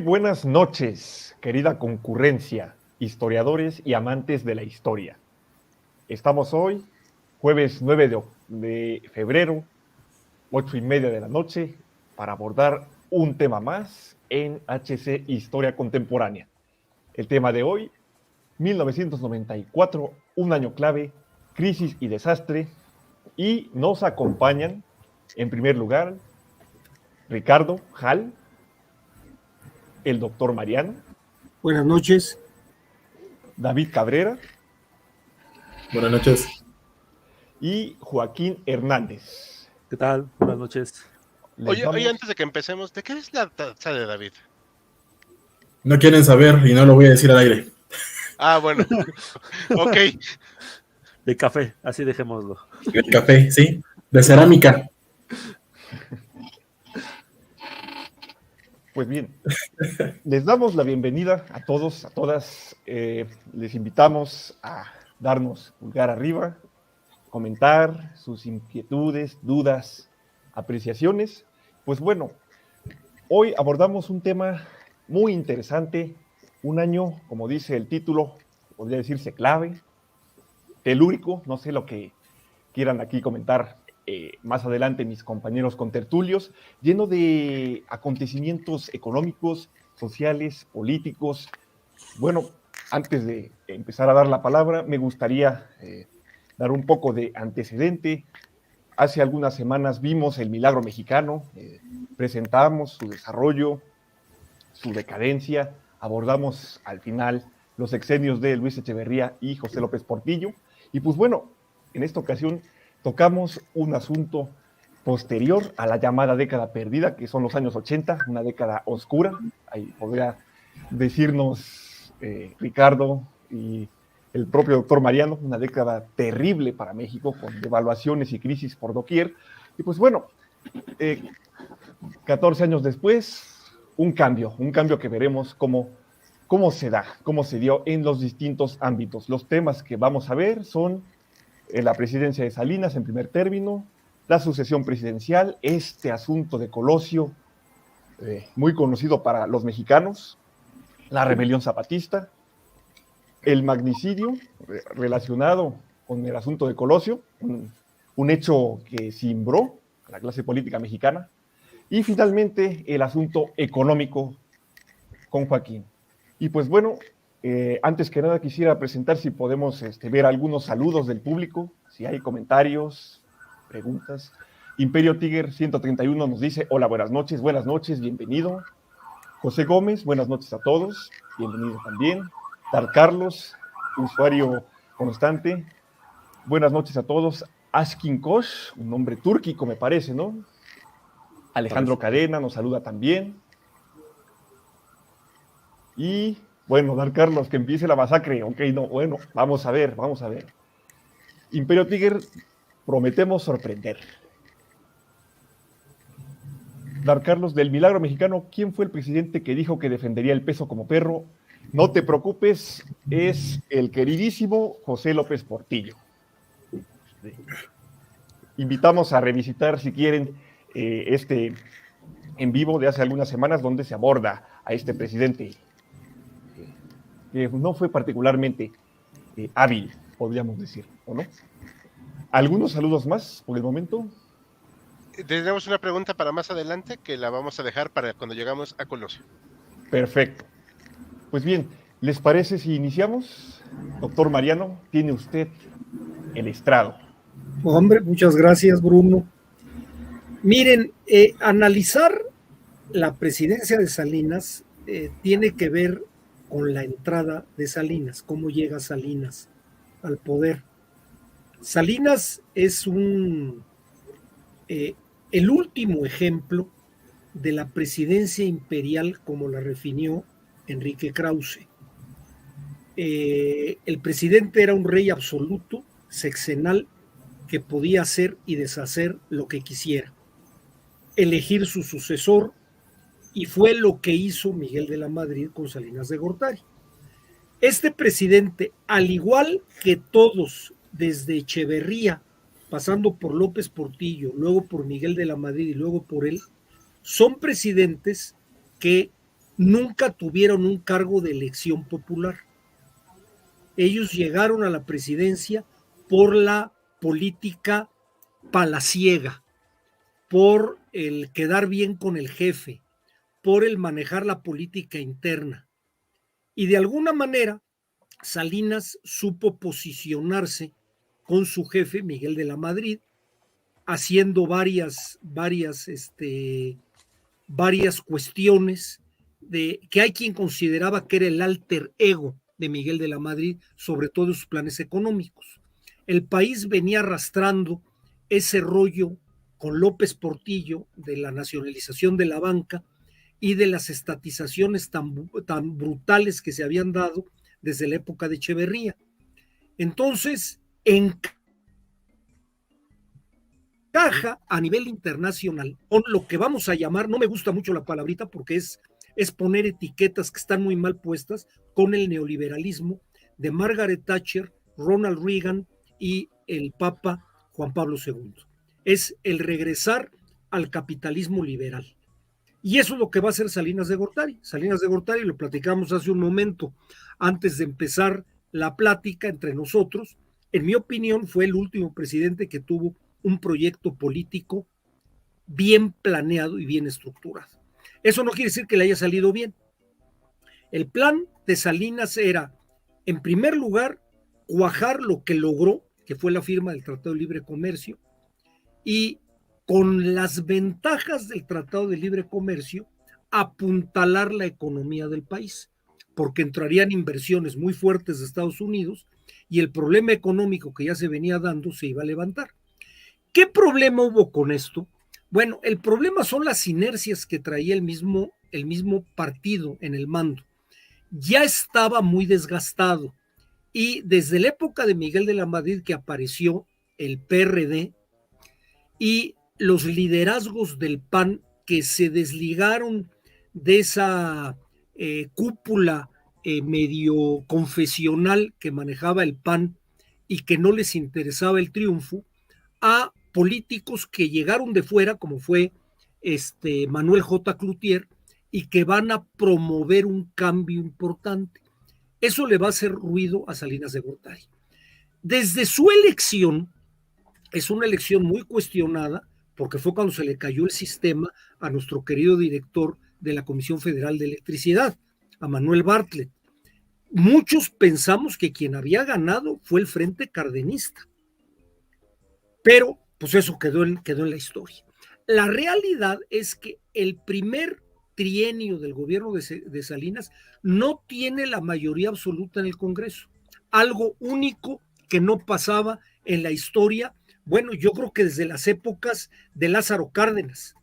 buenas noches, querida concurrencia, historiadores y amantes de la historia. Estamos hoy, jueves 9 de febrero, 8:30 de la noche, para abordar un tema más en HC Historia Contemporánea. El tema de hoy, 1994, un año clave, crisis y desastre, y nos acompañan, en primer lugar, Ricardo Hall, el doctor Mariano. Buenas noches. David Cabrera. Buenas noches. Y Joaquín Hernández. ¿Qué tal? Buenas noches. Oye, antes de que empecemos, ¿de qué es la taza de David? No quieren saber y no lo voy a decir al aire. Ah, bueno. Ok. De café, así dejémoslo. De café, sí. De cerámica. Pues bien, les damos la bienvenida a todos, a todas. Les invitamos a darnos pulgar arriba, comentar sus inquietudes, dudas, apreciaciones. Pues bueno, hoy abordamos un tema muy interesante, un año, como dice el título, podría decirse clave, telúrico, no sé lo que quieran aquí comentar más adelante mis compañeros contertulios, lleno de acontecimientos económicos, sociales, políticos. Bueno, antes de empezar a dar la palabra, me gustaría dar un poco de antecedente. Hace algunas semanas vimos el milagro mexicano, presentamos su desarrollo, su decadencia, abordamos al final los sexenios de Luis Echeverría y José López Portillo, y pues bueno, en esta ocasión tocamos un asunto posterior a la llamada década perdida, que son los años 80, una década oscura. Ahí podría decirnos Ricardo y el propio doctor Mariano, una década terrible para México, con devaluaciones y crisis por doquier. Y pues bueno, 14 años después, un cambio que veremos cómo se da, cómo se dio en los distintos ámbitos. Los temas que vamos a ver son la presidencia de Salinas en primer término, la sucesión presidencial, este asunto de Colosio, muy conocido para los mexicanos, la rebelión zapatista, el magnicidio relacionado con el asunto de Colosio, un hecho que cimbró a la clase política mexicana, y finalmente el asunto económico con Joaquín. Y pues bueno, antes que nada quisiera presentar si podemos ver algunos saludos del público, si hay comentarios, preguntas. Imperio Tiger 131 nos dice, hola, buenas noches, bienvenido. José Gómez, buenas noches a todos, bienvenido también. Dar Carlos, usuario constante, buenas noches a todos. Askin Kosh, un nombre túrquico me parece, ¿no? Alejandro Cadena nos saluda también. Y bueno, Dar Carlos, que empiece la masacre. Ok, no, bueno, vamos a ver. Imperio Tiger, prometemos sorprender. Dar Carlos, del milagro mexicano, ¿quién fue el presidente que dijo que defendería el peso como perro? No te preocupes, es el queridísimo José López Portillo. Invitamos a revisitar, si quieren, este en vivo de hace algunas semanas, donde se aborda a este presidente que no fue particularmente hábil, podríamos decir, ¿o no? ¿Algunos saludos más por el momento? Tenemos una pregunta para más adelante que la vamos a dejar para cuando llegamos a Colosio. Perfecto. Pues bien, ¿les parece si iniciamos? Doctor Mariano, tiene usted el estrado. Hombre, muchas gracias, Bruno. Miren, analizar la presidencia de Salinas tiene que ver con la entrada de Salinas, cómo llega Salinas al poder. Salinas es el último ejemplo de la presidencia imperial como la refirió Enrique Krause. El presidente era un rey absoluto, sexenal, que podía hacer y deshacer lo que quisiera, elegir su sucesor, y fue lo que hizo Miguel de la Madrid con Salinas de Gortari. Este presidente, al igual que todos, desde Echeverría, pasando por López Portillo, luego por Miguel de la Madrid y luego por él, son presidentes que nunca tuvieron un cargo de elección popular. Ellos llegaron a la presidencia por la política palaciega, por el quedar bien con el jefe, por el manejar la política interna. Y de alguna manera, Salinas supo posicionarse con su jefe, Miguel de la Madrid, haciendo varias cuestiones de que hay quien consideraba que era el alter ego de Miguel de la Madrid, sobre todo en sus planes económicos. El país venía arrastrando ese rollo con López Portillo de la nacionalización de la banca y de las estatizaciones tan brutales que se habían dado desde la época de Echeverría. Entonces, encaja a nivel internacional con lo que vamos a llamar, no me gusta mucho la palabrita porque es poner etiquetas que están muy mal puestas, con el neoliberalismo de Margaret Thatcher, Ronald Reagan y el Papa Juan Pablo II. Es el regresar al capitalismo liberal. Y eso es lo que va a hacer Salinas de Gortari. Salinas de Gortari, lo platicamos hace un momento, antes de empezar la plática entre nosotros, en mi opinión fue el último presidente que tuvo un proyecto político bien planeado y bien estructurado. Eso no quiere decir que le haya salido bien. El plan de Salinas era, en primer lugar, cuajar lo que logró, que fue la firma del Tratado de Libre Comercio, y con las ventajas del Tratado de Libre Comercio, apuntalar la economía del país, porque entrarían inversiones muy fuertes de Estados Unidos y el problema económico que ya se venía dando se iba a levantar. ¿Qué problema hubo con esto? Bueno, el problema son las inercias que traía el mismo partido en el mando. Ya estaba muy desgastado y desde la época de Miguel de la Madrid que apareció el PRD y los liderazgos del PAN que se desligaron de esa cúpula medio confesional que manejaba el PAN y que no les interesaba el triunfo, a políticos que llegaron de fuera, como fue Manuel J. Cloutier, y que van a promover un cambio importante. Eso le va a hacer ruido a Salinas de Gortari. Desde su elección, es una elección muy cuestionada, porque fue cuando se le cayó el sistema a nuestro querido director de la Comisión Federal de Electricidad, a Manuel Bartlett. Muchos pensamos que quien había ganado fue el Frente Cardenista, pero pues eso quedó en la historia. La realidad es que el primer trienio del gobierno de Salinas no tiene la mayoría absoluta en el Congreso, algo único que no pasaba en la historia, bueno, yo creo que desde las épocas de Lázaro Cárdenas.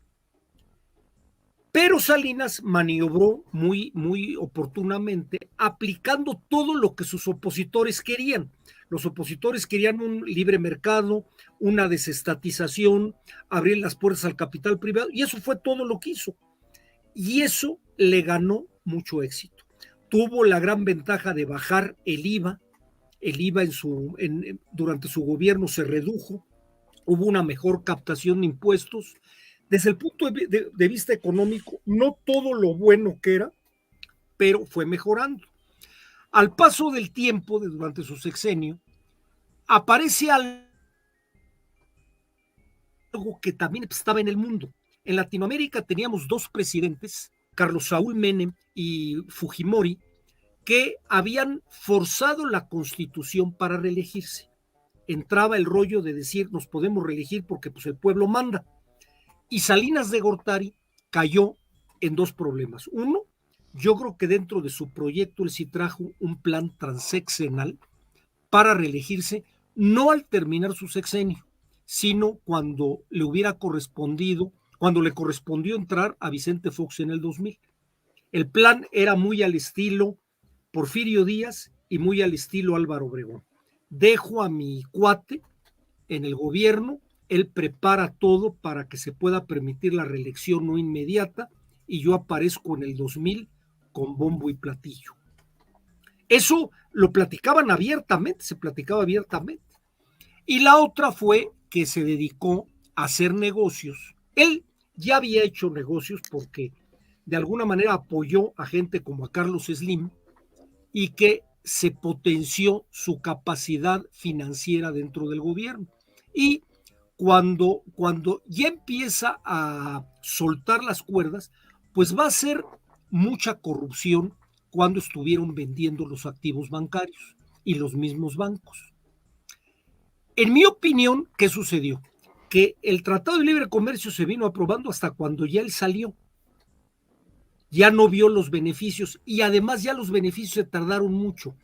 Pero Salinas maniobró muy, muy oportunamente, aplicando todo lo que sus opositores querían. Los opositores querían un libre mercado, una desestatización, abrir las puertas al capital privado, y eso fue todo lo que hizo. Y eso le ganó mucho éxito. Tuvo la gran ventaja de bajar el IVA. El IVA durante su gobierno se redujo, hubo una mejor captación de impuestos. Desde el punto de vista económico, no todo lo bueno que era, pero fue mejorando. Al paso del tiempo, durante su sexenio, aparece algo que también estaba en el mundo. En Latinoamérica teníamos dos presidentes, Carlos Saúl Menem y Fujimori, que habían forzado la Constitución para reelegirse. Entraba el rollo de decir, nos podemos reelegir porque pues, el pueblo manda. Y Salinas de Gortari cayó en dos problemas. Uno, yo creo que dentro de su proyecto él sí trajo un plan transeccional para reelegirse, no al terminar su sexenio, sino cuando le correspondió entrar a Vicente Fox en el 2000. El plan era muy al estilo Porfirio Díaz y muy al estilo Álvaro Obregón. Dejo a mi cuate en el gobierno, él prepara todo para que se pueda permitir la reelección no inmediata y yo aparezco en el 2000 con bombo y platillo. Eso lo platicaban abiertamente, se platicaba abiertamente. Y la otra fue que se dedicó a hacer negocios. Él ya había hecho negocios porque de alguna manera apoyó a gente como a Carlos Slim y que se potenció su capacidad financiera dentro del gobierno. Y cuando ya empieza a soltar las cuerdas, pues va a ser mucha corrupción cuando estuvieron vendiendo los activos bancarios y los mismos bancos. En mi opinión, ¿qué sucedió? Que el Tratado de Libre Comercio se vino aprobando hasta cuando ya él salió. Ya no vio los beneficios y además ya los beneficios se tardaron mucho.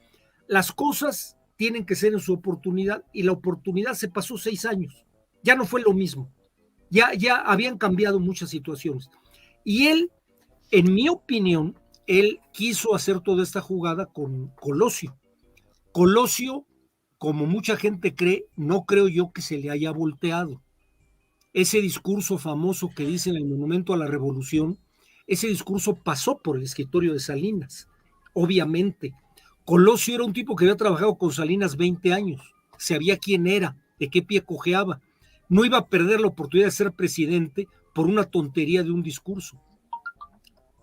Las cosas tienen que ser en su oportunidad y la oportunidad se pasó 6 años. Ya no fue lo mismo. Ya habían cambiado muchas situaciones. Y él, en mi opinión, él quiso hacer toda esta jugada con Colosio. Colosio, como mucha gente cree, no creo yo que se le haya volteado. Ese discurso famoso que dice en el Monumento a la Revolución, ese discurso pasó por el escritorio de Salinas, obviamente. Colosio era un tipo que había trabajado con Salinas 20 años, sabía quién era, de qué pie cojeaba. No iba a perder la oportunidad de ser presidente por una tontería de un discurso.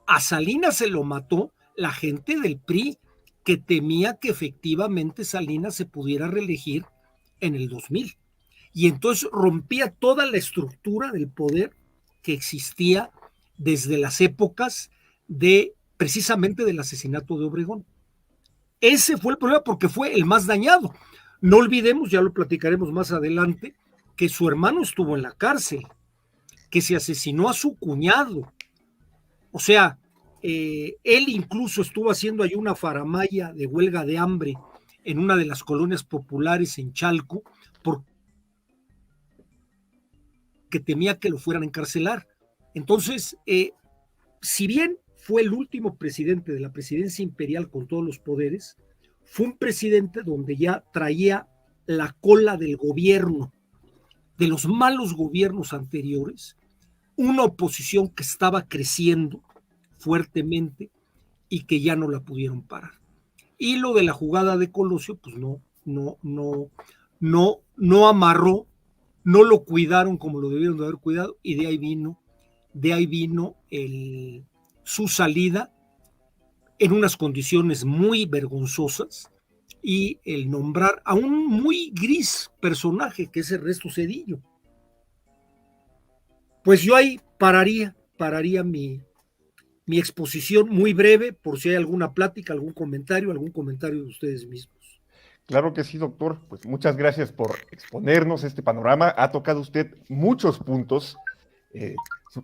A Salinas se lo mató la gente del PRI, que temía que efectivamente Salinas se pudiera reelegir en el 2000. Y entonces rompía toda la estructura del poder que existía desde las épocas de precisamente del asesinato de Obregón. Ese fue el problema porque fue el más dañado. No olvidemos, ya lo platicaremos más adelante, que su hermano estuvo en la cárcel, que se asesinó a su cuñado. O sea, él incluso estuvo haciendo ahí una faramalla de huelga de hambre en una de las colonias populares en Chalco, porque temía que lo fueran a encarcelar. Entonces, si bien fue el último presidente de la presidencia imperial con todos los poderes, fue un presidente donde ya traía la cola del gobierno, de los malos gobiernos anteriores, una oposición que estaba creciendo fuertemente y que ya no la pudieron parar. Y lo de la jugada de Colosio, pues no amarró, no lo cuidaron como lo debieron de haber cuidado, y de ahí vino su salida en unas condiciones muy vergonzosas y el nombrar a un muy gris personaje que es Ernesto Zedillo. Pues yo ahí pararía mi exposición muy breve, por si hay alguna plática, algún comentario de ustedes mismos. Claro que sí, doctor. Pues muchas gracias por exponernos este panorama. Ha tocado usted muchos puntos.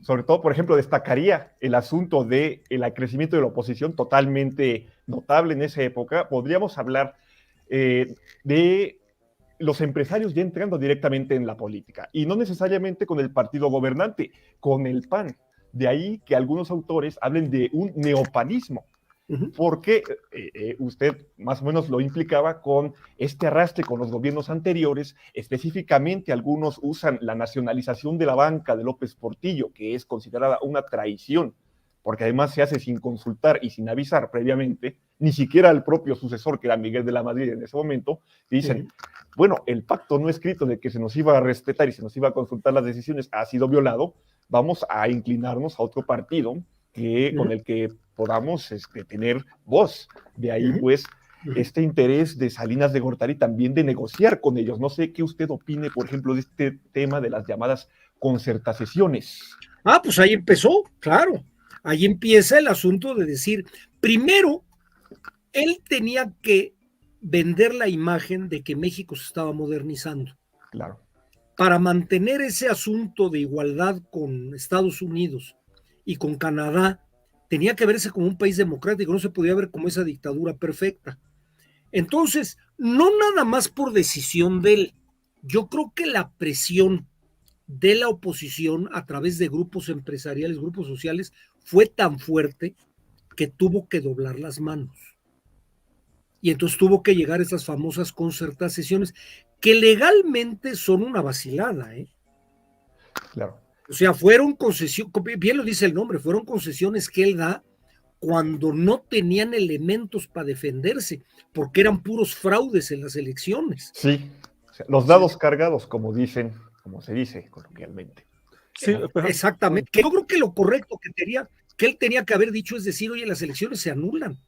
Sobre todo, por ejemplo, destacaría el asunto del crecimiento de la oposición, totalmente notable en esa época. Podríamos hablar de los empresarios ya entrando directamente en la política, y no necesariamente con el partido gobernante, con el PAN. De ahí que algunos autores hablen de un neopanismo, porque usted más o menos lo implicaba con este arrastre con los gobiernos anteriores. Específicamente, algunos usan la nacionalización de la banca de López Portillo, que es considerada una traición, porque además se hace sin consultar y sin avisar previamente, ni siquiera al propio sucesor, que era Miguel de la Madrid en ese momento. Dicen, bueno, el pacto no escrito de que se nos iba a respetar y se nos iba a consultar las decisiones ha sido violado, vamos a inclinarnos a otro partido con el que podamos tener voz. De ahí, pues, este interés de Salinas de Gortari también de negociar con ellos. No sé qué usted opine, por ejemplo, de este tema de las llamadas concertaciones. Pues ahí empezó, claro. Ahí empieza el asunto de decir, primero, él tenía que vender la imagen de que México se estaba modernizando. Claro. Para mantener ese asunto de igualdad con Estados Unidos y con Canadá, tenía que verse como un país democrático, no se podía ver como esa dictadura perfecta. Entonces, no nada más por decisión de él, yo creo que la presión de la oposición a través de grupos empresariales, grupos sociales, fue tan fuerte que tuvo que doblar las manos. Y entonces tuvo que llegar a esas famosas concertaciones, que legalmente son una vacilada, ¿eh? Claro. O sea, fueron concesiones, bien lo dice el nombre, fueron concesiones que él da cuando no tenían elementos para defenderse, porque eran puros fraudes en las elecciones. Sí, o sea, los dados cargados, como se dice coloquialmente. Sí, pero... Exactamente. Yo creo que lo correcto que que él tenía que haber dicho es decir, oye, las elecciones se anulan.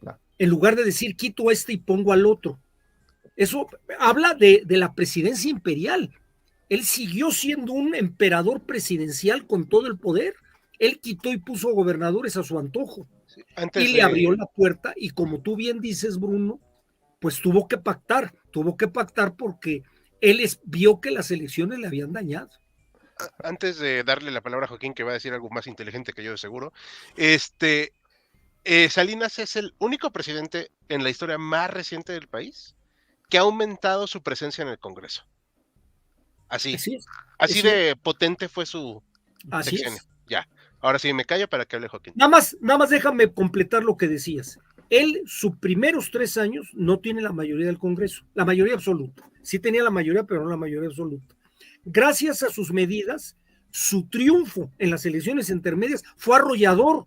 Claro. En lugar de decir, quito a este y pongo al otro. Eso habla de la presidencia imperial. Él siguió siendo un emperador presidencial con todo el poder. Él quitó y puso gobernadores a su antojo. Antes Y le abrió la puerta, y como tú bien dices, Bruno, pues tuvo que pactar porque él vio que las elecciones le habían dañado. Antes de darle la palabra a Joaquín, que va a decir algo más inteligente que yo, de seguro, Salinas es el único presidente en la historia más reciente del país que ha aumentado su presencia en el Congreso. Así de potente fue su sexenio. Ya, ahora sí me callo para que hable Joaquín. Nada más déjame completar lo que decías. Él, sus primeros 3 años, no tiene la mayoría del Congreso, la mayoría absoluta. Sí tenía la mayoría, pero no la mayoría absoluta. Gracias a sus medidas, su triunfo en las elecciones intermedias fue arrollador.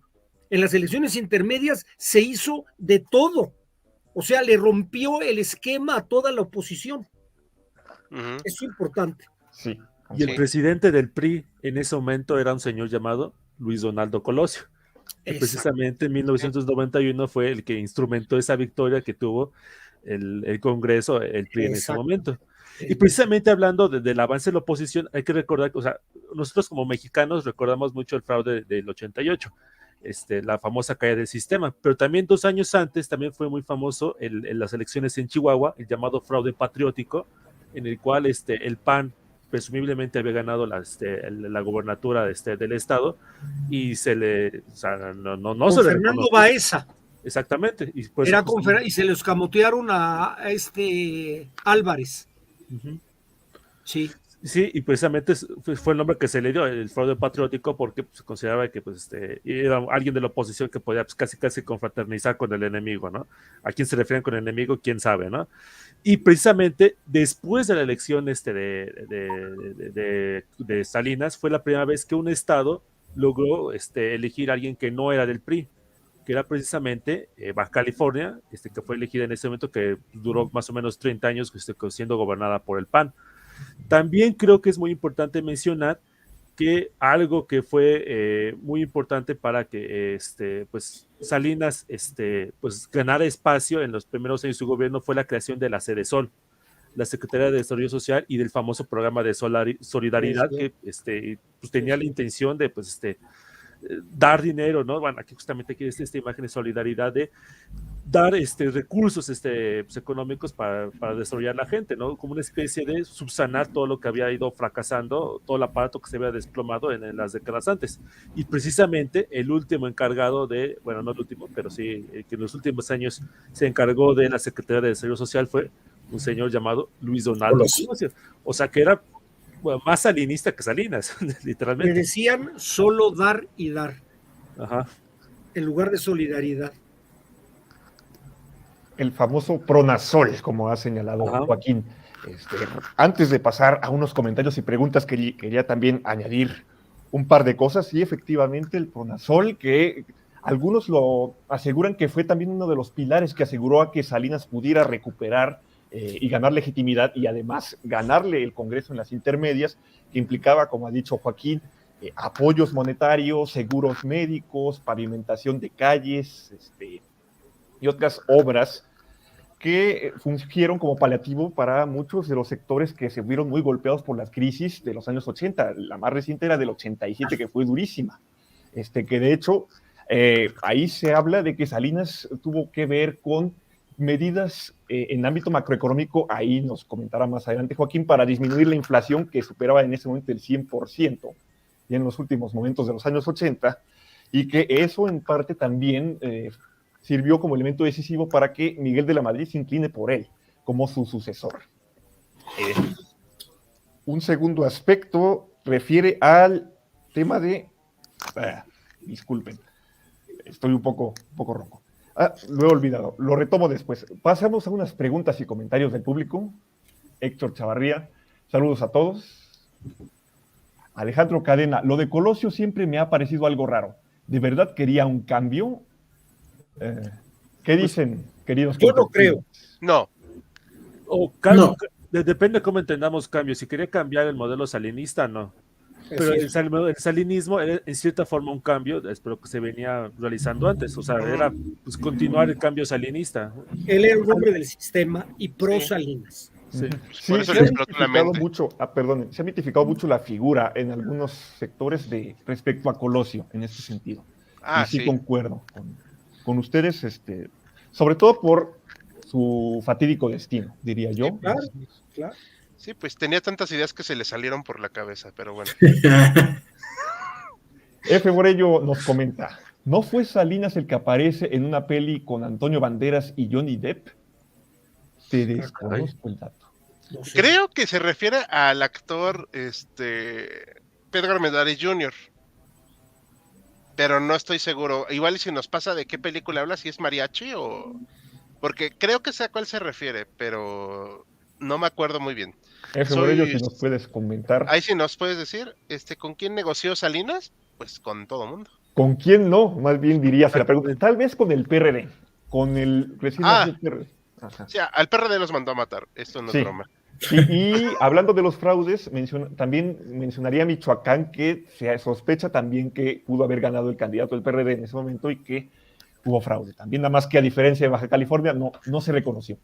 En las elecciones intermedias se hizo de todo. O sea, le rompió el esquema a toda la oposición. Uh-huh. Eso es importante. Sí. Y el presidente del PRI en ese momento era un señor llamado Luis Donaldo Colosio. Que precisamente en 1991 fue el que instrumentó esa victoria que tuvo el Congreso, el PRI en ese momento. Y precisamente hablando del avance de la oposición, hay que recordar, o sea, nosotros como mexicanos recordamos mucho el fraude del 88, la famosa caída del sistema, pero también 2 años antes también fue muy famoso en las elecciones en Chihuahua, el llamado fraude patriótico, en el cual el PAN presumiblemente había ganado la gobernatura del estado y se le, o sea, no se le Fernando Baeza. Exactamente. Y, pues, era y se le escamotearon a Álvarez. Uh-huh. Sí. Sí, y precisamente fue el nombre que se le dio, el fraude patriótico, porque se consideraba que era alguien de la oposición que podía casi confraternizar con el enemigo, ¿no? ¿A quién se refieren con el enemigo? ¿Quién sabe, no? Y precisamente después de la elección de Salinas, fue la primera vez que un estado logró elegir a alguien que no era del PRI, que era precisamente Baja California, que fue elegida en ese momento, que duró más o menos 30 años siendo gobernada por el PAN. También creo que es muy importante mencionar que algo que fue muy importante para que pues Salinas pues ganara espacio en los primeros años de su gobierno fue la creación de la Sedesol, la Secretaría de Desarrollo Social, y del famoso programa de solidaridad, que pues tenía la intención de pues dar dinero, ¿no? Bueno, aquí justamente aquí esta imagen de solidaridad, de dar recursos económicos para desarrollar la gente, ¿no? Como una especie de subsanar todo lo que había ido fracasando, todo el aparato que se había desplomado en las décadas antes. Y precisamente el último encargado bueno, no el último, pero sí, que en los últimos años se encargó de la Secretaría de Desarrollo Social fue un señor llamado Luis Donaldo Colosio. O sea, que era más salinista que Salinas, literalmente. Le decían solo dar y dar. Ajá. En lugar de solidaridad. El famoso Pronasol, como ha señalado Joaquín. Antes de pasar a unos comentarios y preguntas, quería también añadir un par de cosas. Sí, efectivamente, el Pronasol, que algunos lo aseguran que fue también uno de los pilares que aseguró a que Salinas pudiera recuperar y ganar legitimidad, y además ganarle el Congreso en las intermedias, que implicaba, como ha dicho Joaquín, apoyos monetarios, seguros médicos, pavimentación de calles, y otras obras que fungieron como paliativo para muchos de los sectores que se vieron muy golpeados por las crisis de los años 80. La más reciente era del 87, que fue durísima. Que de hecho, ahí se habla de que Salinas tuvo que ver con medidas en ámbito macroeconómico, ahí nos comentará más adelante Joaquín, para disminuir la inflación, que superaba en ese momento el 100%, y en los últimos momentos de los años 80, y que eso en parte también sirvió como elemento decisivo para que Miguel de la Madrid se incline por él como su sucesor. Un segundo aspecto refiere al tema de... disculpen, estoy un poco ronco. Lo he olvidado, lo retomo después. Pasamos a unas preguntas y comentarios del público. Héctor Chavarría, saludos a todos. Alejandro Cadena, lo de Colosio siempre me ha parecido algo raro. ¿De verdad quería un cambio? ¿Qué dicen, queridos? Yo no creo. No. O cambio, no. Depende de cómo entendamos cambio. Si quería cambiar el modelo salinista, no. Pero el salinismo era en cierta forma un cambio, espero que se venía realizando antes, o sea, era pues, continuar el cambio salinista. Él era un hombre del sistema y pro Salinas. Sí, por eso se ha mitificado mucho, se ha mitificado mucho la figura en algunos sectores respecto a Colosio en este sentido. Y sí concuerdo con ustedes, sobre todo por su fatídico destino, diría yo. Sí, claro, claro. Sí, pues tenía tantas ideas que se le salieron por la cabeza, pero bueno. F. Morello nos comenta, ¿no fue Salinas el que aparece en una peli con Antonio Banderas y Johnny Depp? Te desconozco el dato. No sé. Creo que se refiere al actor Pedro Armendáriz Jr., pero no estoy seguro. Igual y si nos pasa de qué película habla, si es mariachi o... Porque creo que sé a cuál se refiere, pero no me acuerdo muy bien. Morello, si nos puedes comentar. Ahí sí nos puedes decir, ¿con quién negoció Salinas? Pues con todo mundo. ¿Con quién no? Más bien diría, se la pregunta. Tal vez con el PRD, con el presidente del PRD. Ajá. Sí, al PRD los mandó a matar, esto no es broma. Y hablando de los fraudes, también mencionaría a Michoacán, que se sospecha también que pudo haber ganado el candidato del PRD en ese momento y que hubo fraude. También, nada más que a diferencia de Baja California, no se reconoció.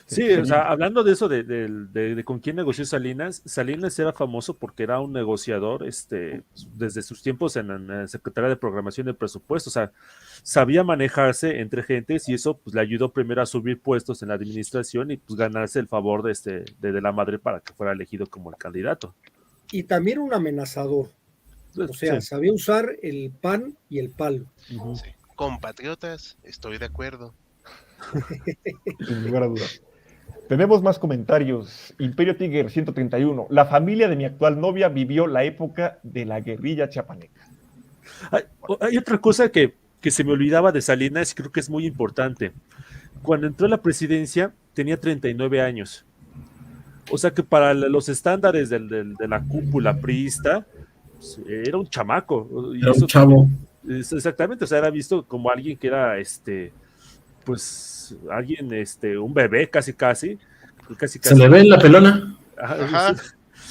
Sí, o sea, hablando de eso, de con quién negoció Salinas era famoso porque era un negociador desde sus tiempos en la Secretaría de Programación de Presupuestos, o sea, sabía manejarse entre gentes y eso pues le ayudó primero a subir puestos en la administración y pues ganarse el favor de la madre para que fuera elegido como el candidato. Y también un amenazador, o sea, sabía usar el pan y el palo. Sí. Compatriotas, estoy de acuerdo. Sin lugar a dudas. Tenemos más comentarios. Imperio Tiger 131. La familia de mi actual novia vivió la época de la guerrilla chiapaneca. Hay otra cosa que se me olvidaba de Salinas y creo que es muy importante. Cuando entró a la presidencia tenía 39 años. O sea que para los estándares de la cúpula priista pues, era un chamaco. Era un chavo. Exactamente, o sea, era visto como alguien que era pues alguien, un bebé casi. Se le ve en la pelona. Ajá.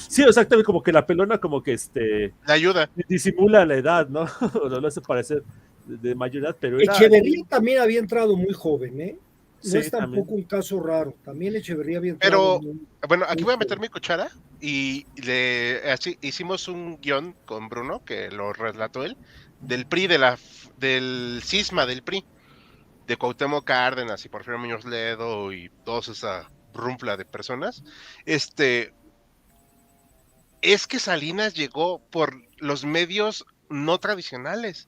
Sí, exactamente, como que la pelona como que le ayuda. Disimula la edad, ¿no? O lo hace parecer de mayor edad, pero Echeverría también había entrado muy joven, ¿eh? No sí, es tampoco también. un caso raro. También Echeverría había entrado. Pero, bueno, aquí voy a meter mi cuchara y así hicimos un guión con Bruno, que lo relató él, del PRI, del cisma del PRI, de Cuauhtémoc Cárdenas y Porfirio Muñoz Ledo y toda esa rumpla de personas. Es que Salinas llegó por los medios no tradicionales.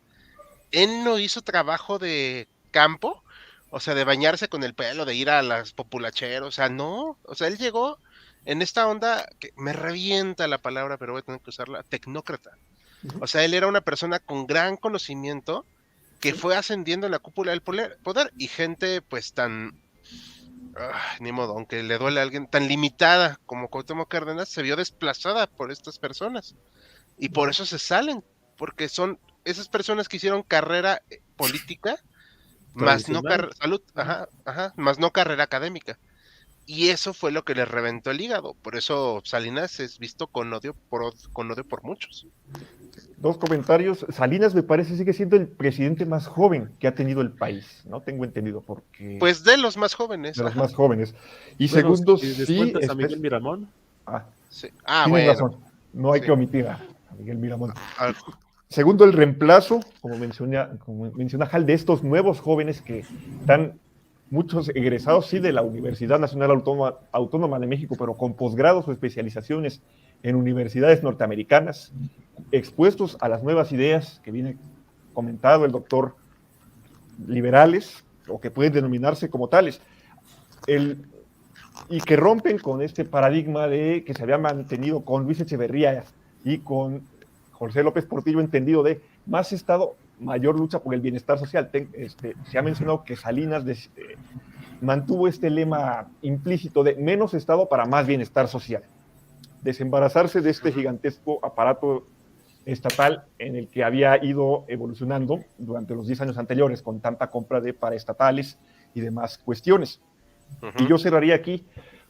Él no hizo trabajo de campo, o sea, de bañarse con el pelo, de ir a las populacheros, o sea, no. O sea, él llegó en esta onda que me revienta la palabra, pero voy a tener que usarla, tecnócrata. O sea, él era una persona con gran conocimiento que fue ascendiendo en la cúpula del poder y gente pues tan, ni modo, aunque le duele a alguien, tan limitada como Cuauhtémoc Cárdenas, se vio desplazada por estas personas y por eso se salen, porque son esas personas que hicieron carrera política más no más no carrera académica, y eso fue lo que les reventó el hígado. Por eso Salinas es visto con odio por muchos. Dos comentarios. Salinas me parece sigue siendo el presidente más joven que ha tenido el país, ¿no? Tengo entendido porque... Pues de los más jóvenes. De los más jóvenes. Y bueno, segundo, sí... a Miguel Miramón. Sí. Tienes razón. No hay que omitir a Miguel Miramón. Segundo, el reemplazo, como menciona Hal, de estos nuevos jóvenes que están muchos egresados, sí, de la Universidad Nacional Autónoma de México, pero con posgrados o especializaciones en universidades norteamericanas, expuestos a las nuevas ideas que viene comentado el doctor liberales, o que pueden denominarse como tales, y que rompen con este paradigma de que se había mantenido con Luis Echeverría y con José López Portillo, entendido de más Estado, mayor lucha por el bienestar social. Se ha mencionado que Salinas mantuvo este lema implícito de menos Estado para más bienestar social. Desembarazarse de este gigantesco aparato estatal en el que había ido evolucionando durante los 10 años anteriores con tanta compra de paraestatales y demás cuestiones. Y yo cerraría aquí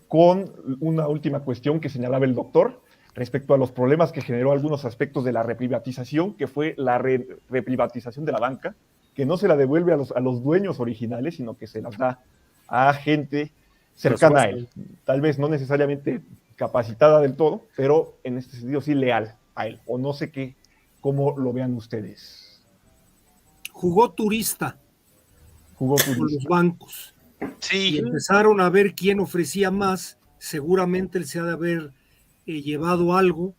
con una última cuestión que señalaba el doctor respecto a los problemas que generó algunos aspectos de la reprivatización, que fue la reprivatización de la banca, que no se la devuelve a los dueños originales, sino que se las da a gente cercana a él. Tal vez no necesariamente capacitada del todo, pero en este sentido sí leal a él. O no sé qué, cómo lo vean ustedes. Jugó turista. Con los bancos. Sí. Y empezaron a ver quién ofrecía más. Seguramente él se ha de haber llevado algo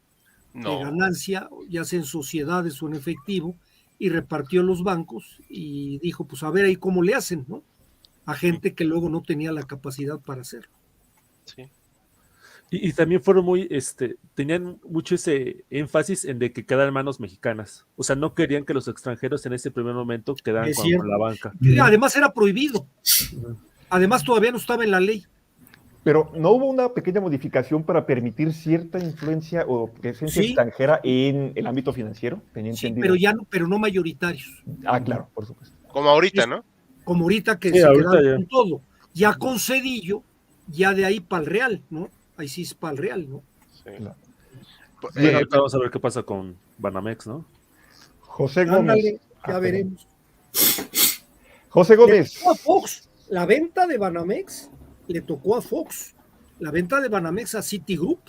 de ganancia, ya sea en sociedades o en efectivo, y repartió los bancos y dijo, pues a ver ahí cómo le hacen, ¿no? A gente que luego no tenía la capacidad para hacerlo. Sí. Y también fueron muy, tenían mucho ese énfasis en de que quedaran manos mexicanas. O sea, no querían que los extranjeros en ese primer momento quedaran con la banca. Además era prohibido. Además todavía no estaba en la ley. Pero ¿no hubo una pequeña modificación para permitir cierta influencia o presencia extranjera en el ámbito financiero? Sí, pero no mayoritarios. Ah, claro, por supuesto. Como ahorita, ¿no? Como ahorita que se quedaron con todo. Ya con Cedillo, ya de ahí para el Real, ¿no? Ahí sí es para el Real, ¿no? Sí. Claro. Vamos a ver qué pasa con Banamex, ¿no? José Gómez. Ándale, ya veremos. José Gómez. Le tocó a Fox. La venta de Banamex le tocó a Fox. La venta de Banamex a Citigroup.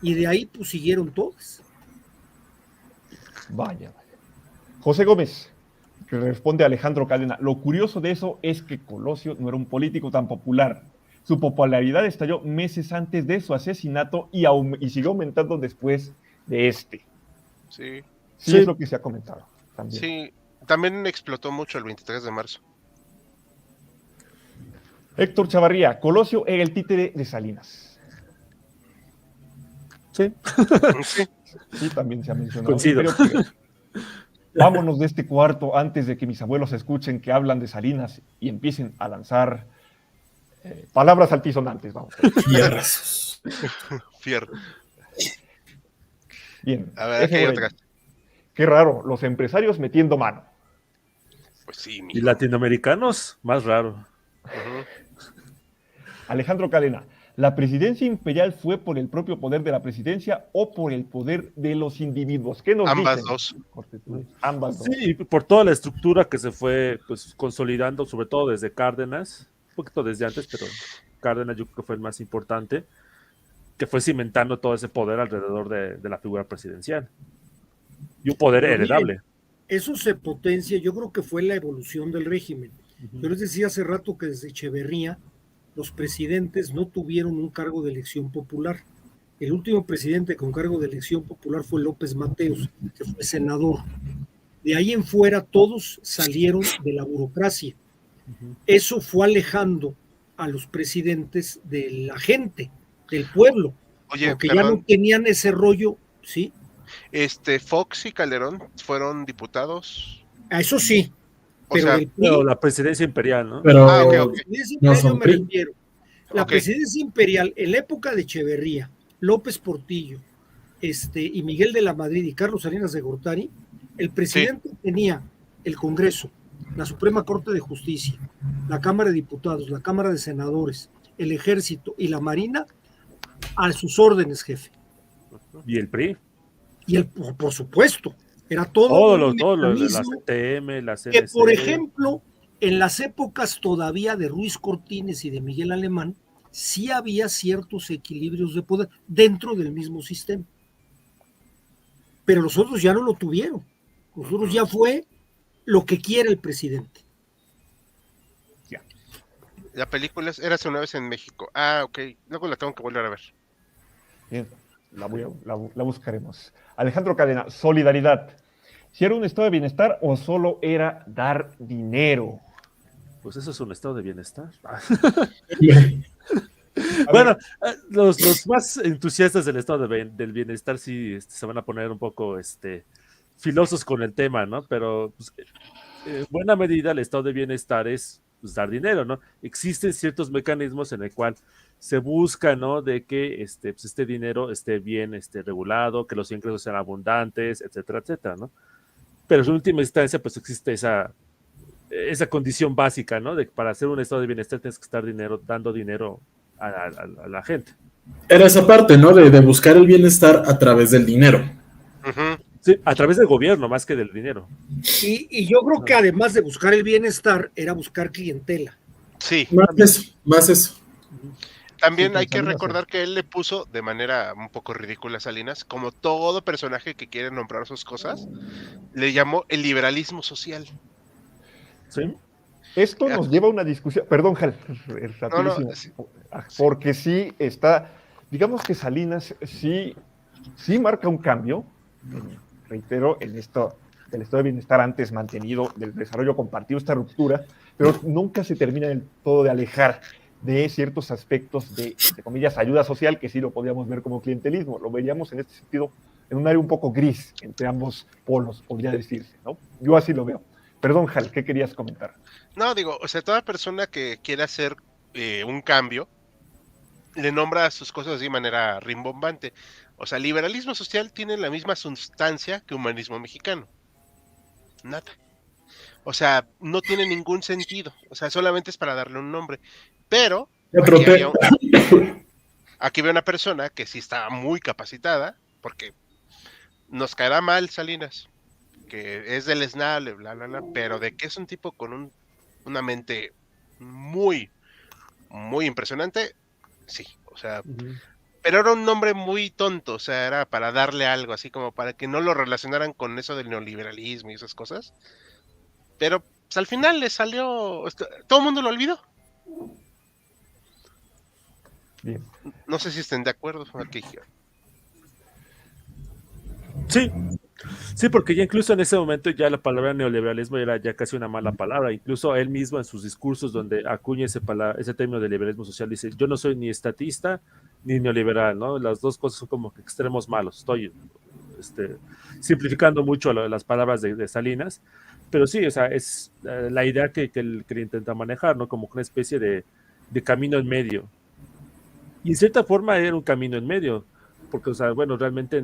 Y de ahí pues siguieron todas. Vaya. José Gómez, que responde a Alejandro Cadena. Lo curioso de eso es que Colosio no era un político tan popular. Su popularidad estalló meses antes de su asesinato y siguió aumentando después de este. Sí. Sí, es lo que se ha comentado también. Sí, también explotó mucho el 23 de marzo. Héctor Chavarría, Colosio era el títere de Salinas. Sí. Sí, también se ha mencionado. Coincido. Vámonos de este cuarto antes de que mis abuelos escuchen que hablan de Salinas y empiecen a lanzar palabras altisonantes. Vamos. Fierro. Bien. A ver, aquí hay otra. Qué raro, los empresarios metiendo mano. Pues sí, mijo. Y latinoamericanos, más raro. Alejandro Cadena, ¿la presidencia imperial fue por el propio poder de la presidencia o por el poder de los individuos? ¿Qué nos Ambas dicen? Dos. Ambas dos. Sí, por toda la estructura que se fue pues, consolidando, sobre todo desde Cárdenas, un poquito desde antes, pero Cárdenas yo creo que fue el más importante, que fue cimentando todo ese poder alrededor de la figura presidencial. Y un poder heredable. Eso se potencia, yo creo que fue la evolución del régimen. Yo les decía hace rato que desde Echeverría los presidentes no tuvieron un cargo de elección popular. El último presidente con cargo de elección popular fue López Mateos, que fue senador. De ahí en fuera todos salieron de la burocracia. Eso fue alejando a los presidentes de la gente, del pueblo, porque ya no tenían ese rollo, ¿sí? Fox y Calderón fueron diputados. A eso sí. Pero la presidencia imperial, ¿no? Pero La presidencia imperial yo me refiero. La presidencia imperial, en la época de Echeverría, López Portillo, y Miguel de la Madrid y Carlos Salinas de Gortari, el presidente tenía el Congreso, la Suprema Corte de Justicia, la Cámara de Diputados, la Cámara de Senadores, el Ejército y la Marina a sus órdenes, jefe. ¿Y el PRI? Y por supuesto, era todo los de la CTM, la CNC. Que, por ejemplo, en las épocas todavía de Ruiz Cortines y de Miguel Alemán, sí había ciertos equilibrios de poder dentro del mismo sistema. Pero los otros ya no lo tuvieron. Los otros ya fue lo que quiere el presidente. La película es Érase una vez en México. Ah, ok. Luego la tengo que volver a ver. Bien, la buscaremos. Alejandro Cadena, solidaridad. ¿Si era un estado de bienestar o solo era dar dinero? Pues eso es un estado de bienestar. Bueno, los más entusiastas del estado del bienestar sí se van a poner un poco filosos con el tema, ¿no? Pero pues, en buena medida el estado de bienestar es pues, dar dinero, ¿no? Existen ciertos mecanismos en el cual se busca, ¿no? De que pues, este dinero esté bien regulado, que los ingresos sean abundantes, etcétera, etcétera, ¿no? Pero en última instancia, pues existe esa esa condición básica, ¿no? De que para hacer un estado de bienestar tienes que estar dando dinero a la gente. Era esa parte, ¿no? De buscar el bienestar a través del dinero. Sí, a través del gobierno más que del dinero. Y yo creo que además de buscar el bienestar, era buscar clientela. Sí. Más eso. También hay que recordar que él le puso de manera un poco ridícula a Salinas, como todo personaje que quiere nombrar sus cosas, le llamó el liberalismo social. Sí. Esto nos lleva a una discusión, perdón, Jal, rapidísimo, porque sí está, digamos que Salinas sí marca un cambio, reitero, en esto del estado de bienestar antes mantenido, del desarrollo compartido, esta ruptura, pero nunca se termina del todo de alejar de ciertos aspectos de, entre comillas, ayuda social, que sí lo podríamos ver como clientelismo. Lo veríamos en este sentido en un área un poco gris entre ambos polos, podría decirse, ¿no? Yo así lo veo. Perdón, Jal, ¿qué querías comentar? No, digo, o sea, toda persona que quiera hacer un cambio, le nombra sus cosas de manera rimbombante. O sea, liberalismo social tiene la misma sustancia que humanismo mexicano. Nada. O sea, no tiene ningún sentido. O sea, solamente es para darle un nombre. Pero aquí veo una persona que sí está muy capacitada, porque nos caerá mal Salinas, que es del esnable, bla, bla, bla, pero de que es un tipo con una mente muy, muy impresionante, sí, o sea, pero era un nombre muy tonto, o sea, era para darle algo, así como para que no lo relacionaran con eso del neoliberalismo y esas cosas, pero pues, al final le salió, todo el mundo lo olvidó. Bien. No sé si estén de acuerdo aquí. Sí, porque ya incluso en ese momento ya la palabra neoliberalismo era ya casi una mala palabra. Incluso él mismo en sus discursos donde acuña ese término de liberalismo social dice, yo no soy ni estatista ni neoliberal, ¿no? Las dos cosas son como que extremos malos. Estoy simplificando mucho las palabras de Salinas, pero sí, o sea, es la idea que él intenta manejar, ¿no? Como una especie de camino en medio. Y en cierta forma era un camino en medio, porque, o sea, bueno, realmente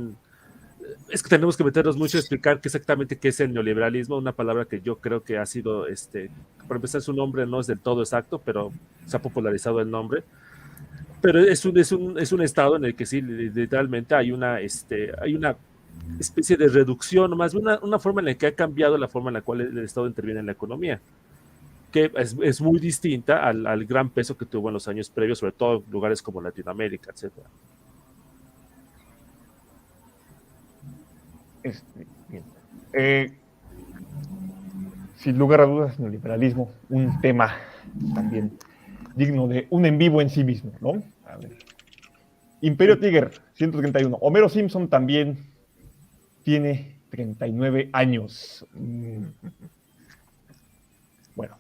es que tenemos que meternos mucho a explicar exactamente qué es el neoliberalismo, una palabra que yo creo que ha sido, por empezar, su nombre no es del todo exacto, pero se ha popularizado el nombre. Pero es un estado en el que sí, literalmente hay una especie de reducción, más bien una forma en la que ha cambiado la forma en la cual el Estado interviene en la economía, que es muy distinta al gran peso que tuvo en los años previos, sobre todo en lugares como Latinoamérica, etcétera. Bien. Sin lugar a dudas, neoliberalismo, un tema también digno de un en vivo en sí mismo, ¿no? A ver. Imperio Tiger, 131. Homero Simpson también tiene 39 años. Bueno,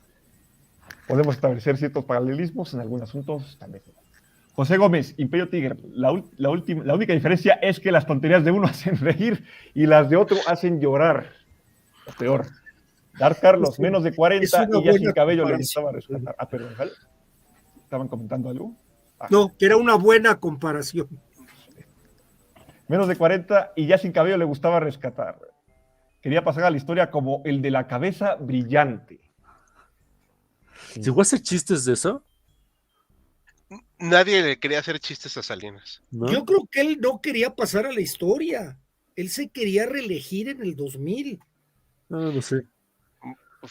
podemos establecer ciertos paralelismos en algunos asuntos, tal vez no. José Gómez, Imperio Tiger, la única diferencia es que las tonterías de uno hacen reír y las de otro hacen llorar. O peor. Dar Carlos, menos de 40 y ya sin cabello le gustaba rescatar. Ah, perdón, ¿vale? ¿Estaban comentando algo? No, que era una buena comparación. Menos de 40 y ya sin cabello le gustaba rescatar. Quería pasar a la historia como el de la cabeza brillante. ¿Llegó a hacer chistes de eso? Nadie le quería hacer chistes a Salinas. ¿No? Yo creo que él no quería pasar a la historia. Él se quería reelegir en el 2000. No sé.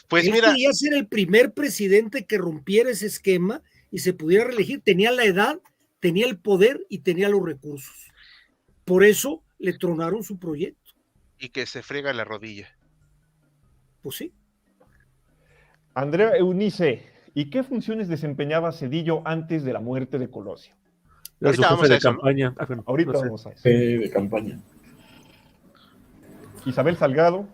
Pues él mira, quería ser el primer presidente que rompiera ese esquema y se pudiera reelegir. Tenía la edad, tenía el poder y tenía los recursos. Por eso le tronaron su proyecto. Y que se friega la rodilla. Pues sí. Andrea Eunice, ¿y qué funciones desempeñaba Zedillo antes de la muerte de Colosio? Era su jefe de campaña. ¿No? Bueno, ahorita no vamos a eso. De campaña. Isabel Salgado,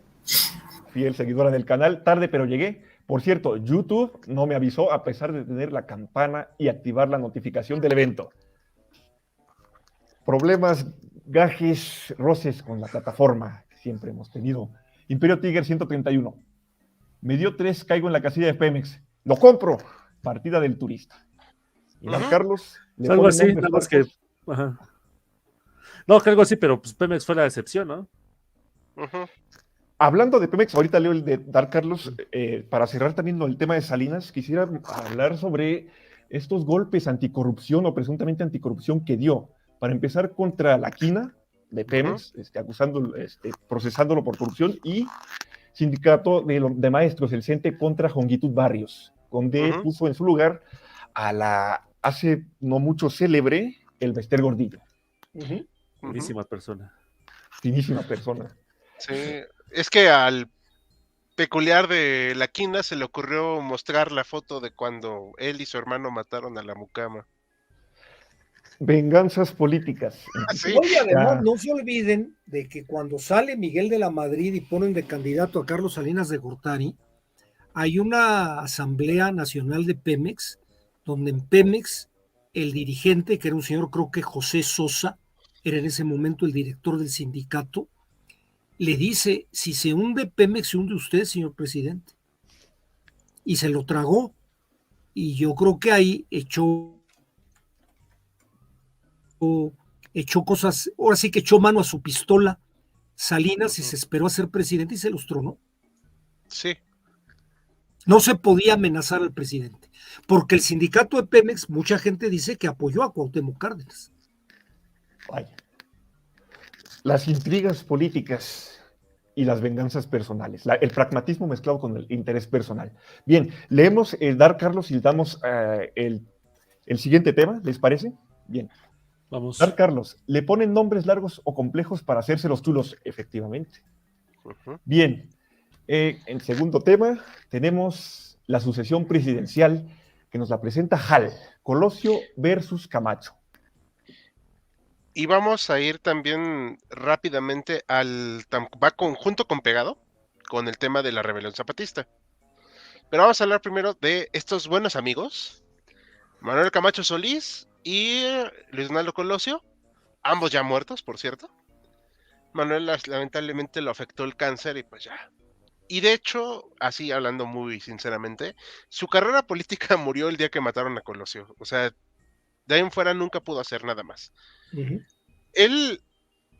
fiel seguidora del canal, tarde pero llegué. Por cierto, YouTube no me avisó a pesar de tener la campana y activar la notificación del evento. Problemas, gajes, roces con la plataforma que siempre hemos tenido. Imperio Tiger 131. Me dio 3, caigo en la casilla de Pemex. Lo compro. Partida del turista. Y Dar Carlos. Algo así, nada más que. Ajá. No, que algo así, pero pues Pemex fue la excepción, ¿no? hablando de Pemex, ahorita leo el de Dar Carlos, para cerrar también el tema de Salinas, quisiera hablar sobre estos golpes anticorrupción o presuntamente anticorrupción que dio. Para empezar, contra la quina de Pemex, procesándolo por corrupción, y sindicato de maestros, el CENTE, contra Jongitud Barrios, donde puso en su lugar a la hace no mucho célebre el Bester Gordillo. Buenísima persona. Finísima persona. Sí, es que al peculiar de la quina se le ocurrió mostrar la foto de cuando él y su hermano mataron a la mucama. Venganzas políticas. Sí. Oye, además, no se olviden de que cuando sale Miguel de la Madrid y ponen de candidato a Carlos Salinas de Gortari, hay una asamblea nacional de Pemex, donde en Pemex el dirigente, que era un señor, creo que José Sosa, era en ese momento el director del sindicato, le dice: si se hunde Pemex, se hunde usted, señor presidente. Y se lo tragó. Y yo creo que ahí echó cosas, ahora sí que echó mano a su pistola Salinas y se esperó a ser presidente y se los tronó. Sí. No se podía amenazar al presidente, porque el sindicato de Pemex, mucha gente dice que apoyó a Cuauhtémoc Cárdenas. Vaya. Las intrigas políticas y las venganzas personales, el pragmatismo mezclado con el interés personal. Bien, leemos el Dar Carlos y damos el siguiente tema, ¿les parece? Bien. Vamos. Dar Carlos, ¿le ponen nombres largos o complejos para hacerse los chulos? Efectivamente. Bien, en segundo tema tenemos la sucesión presidencial que nos la presenta Hal, Colosio versus Camacho. Y vamos a ir también rápidamente va junto con pegado con el tema de la rebelión zapatista. Pero vamos a hablar primero de estos buenos amigos, Manuel Camacho Solís y Luis Donaldo Colosio, ambos ya muertos, por cierto. Manuel lamentablemente lo afectó el cáncer y pues ya. Y de hecho, así hablando muy sinceramente, su carrera política murió el día que mataron a Colosio. O sea, de ahí en fuera nunca pudo hacer nada más. Él,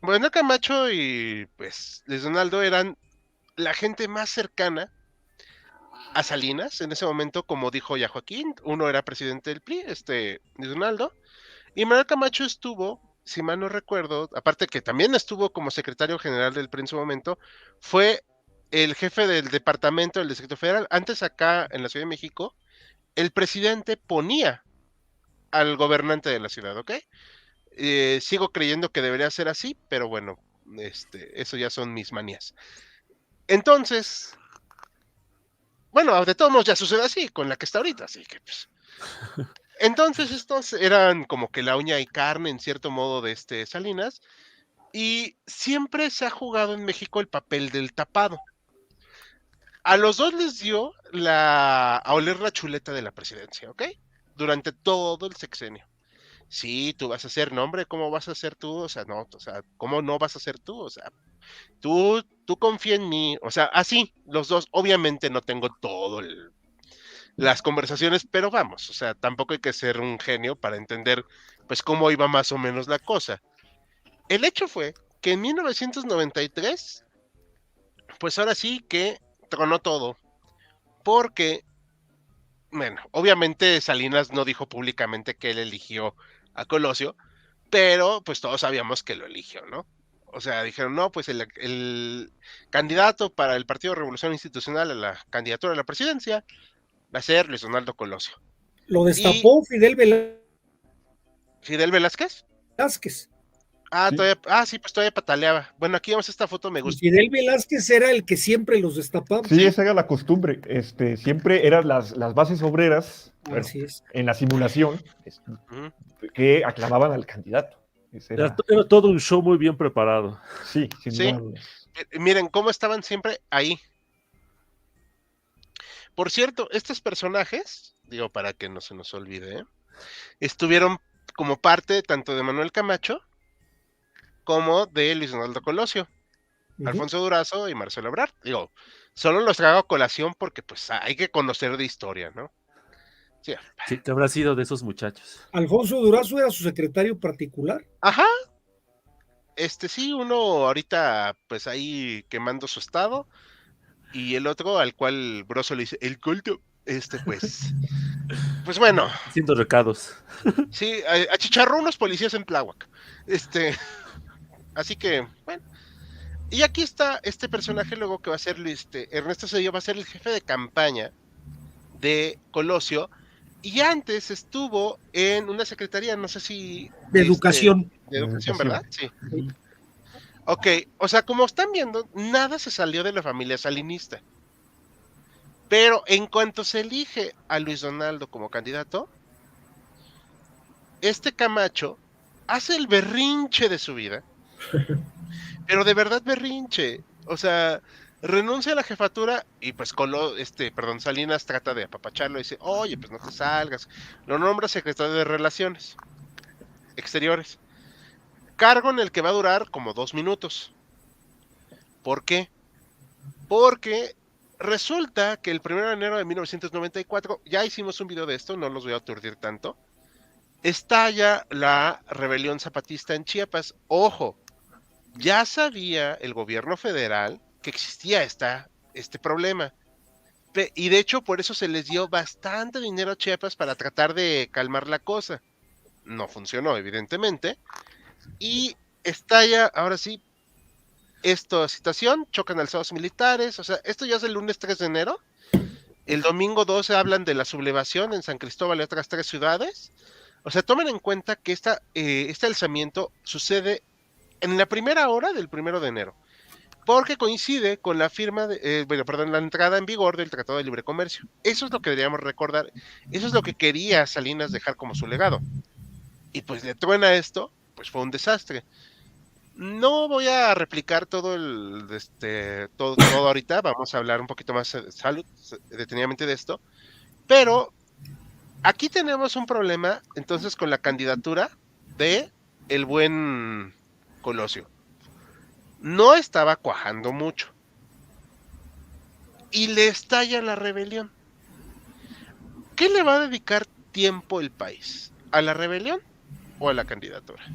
Manuel Camacho y pues Luis Donaldo eran la gente más cercana a Salinas en ese momento, como dijo ya Joaquín. Uno era presidente del PRI, Luis Donaldo, y Manuel Camacho estuvo, si mal no recuerdo, aparte que también estuvo como secretario general del PRI en su momento, fue el jefe del departamento del Distrito Federal. Antes acá en la Ciudad de México, el presidente ponía al gobernante de la ciudad, ¿ok? Sigo creyendo que debería ser así, pero bueno, eso ya son mis manías. Entonces, bueno, de todos modos ya sucede así, con la que está ahorita, así que pues. Entonces estos eran como que la uña y carne en cierto modo de Salinas, y siempre se ha jugado en México el papel del tapado. A los dos les dio a oler la chuleta de la presidencia, ¿ok? Durante todo el sexenio. Sí, tú vas a ser, no hombre, ¿cómo vas a ser tú? O sea, no, o sea, ¿cómo no vas a ser tú? O sea, tú confía en mí. O sea, así, los dos, obviamente no tengo las conversaciones, pero vamos, o sea, tampoco hay que ser un genio para entender, pues, cómo iba más o menos la cosa. El hecho fue que en 1993, pues ahora sí que tronó todo, porque, bueno, obviamente Salinas no dijo públicamente que él eligió a Colosio, pero pues todos sabíamos que lo eligió, ¿no? O sea, dijeron, no, pues el candidato para el Partido Revolución Institucional a la candidatura a la presidencia va a ser Luis Donaldo Colosio. Lo destapó Fidel Velázquez. Sí, pues todavía pataleaba. Bueno, aquí vemos esta foto, me gusta. Fidel Velázquez era el que siempre los destapaba. Sí, esa era la costumbre. Siempre eran las bases obreras, bueno, en la simulación, que aclamaban al candidato. Era todo un show muy bien preparado. Sí, sin duda. Miren cómo estaban siempre ahí. Por cierto, estos personajes, digo para que no se nos olvide, estuvieron como parte tanto de Manuel Camacho como de Luis Donaldo Colosio, Alfonso Durazo y Marcelo Ebrard. Digo, solo los traigo a colación porque pues hay que conocer de historia, ¿no? Sí, ¿qué habrá sido de esos muchachos? Alfonso Durazo era su secretario particular. Ajá. sí, uno ahorita pues ahí quemando su estado, y el otro al cual Broso le dice, el culto, pues bueno. Haciendo recados. Sí, achicharró unos policías en Tláhuac. Así que, bueno. Y aquí está este personaje luego que va a ser, Ernesto Zedillo va a ser el jefe de campaña de Colosio, y antes estuvo en una secretaría, no sé si... De educación. De educación, ¿verdad? Sí. Ok, o sea, como están viendo, nada se salió de la familia salinista. Pero en cuanto se elige a Luis Donaldo como candidato, Camacho hace el berrinche de su vida, pero de verdad berrinche. O sea, renuncia a la jefatura y pues Salinas trata de apapacharlo y dice, oye, pues no te salgas. Lo nombra secretario de Relaciones Exteriores. Cargo en el que va a durar como 2 minutos. ¿Por qué? Porque resulta que el 1 de enero de 1994, ya hicimos un video de esto, no los voy a aturdir tanto, estalla la rebelión zapatista en Chiapas. Ojo, ya sabía el gobierno federal que existía este problema. Y de hecho, por eso se les dio bastante dinero a Chiapas para tratar de calmar la cosa. No funcionó, evidentemente. Y estalla, ahora sí, esta situación, chocan alzados militares. O sea, esto ya es el lunes 3 de enero. El domingo 12 hablan de la sublevación en San Cristóbal y otras 3 ciudades. O sea, tomen en cuenta que este alzamiento sucede en la primera hora del 1 de enero, porque coincide con la firma la entrada en vigor del Tratado de Libre Comercio. Eso es lo que deberíamos recordar, eso es lo que quería Salinas dejar como su legado. Y pues le truena esto, pues fue un desastre. No voy a replicar todo todo ahorita, vamos a hablar un poquito más detenidamente de esto, pero aquí tenemos un problema entonces con la candidatura de el buen Colosio. No estaba cuajando mucho. Y le estalla la rebelión. ¿Qué le va a dedicar tiempo el país? ¿A la rebelión o a la candidatura?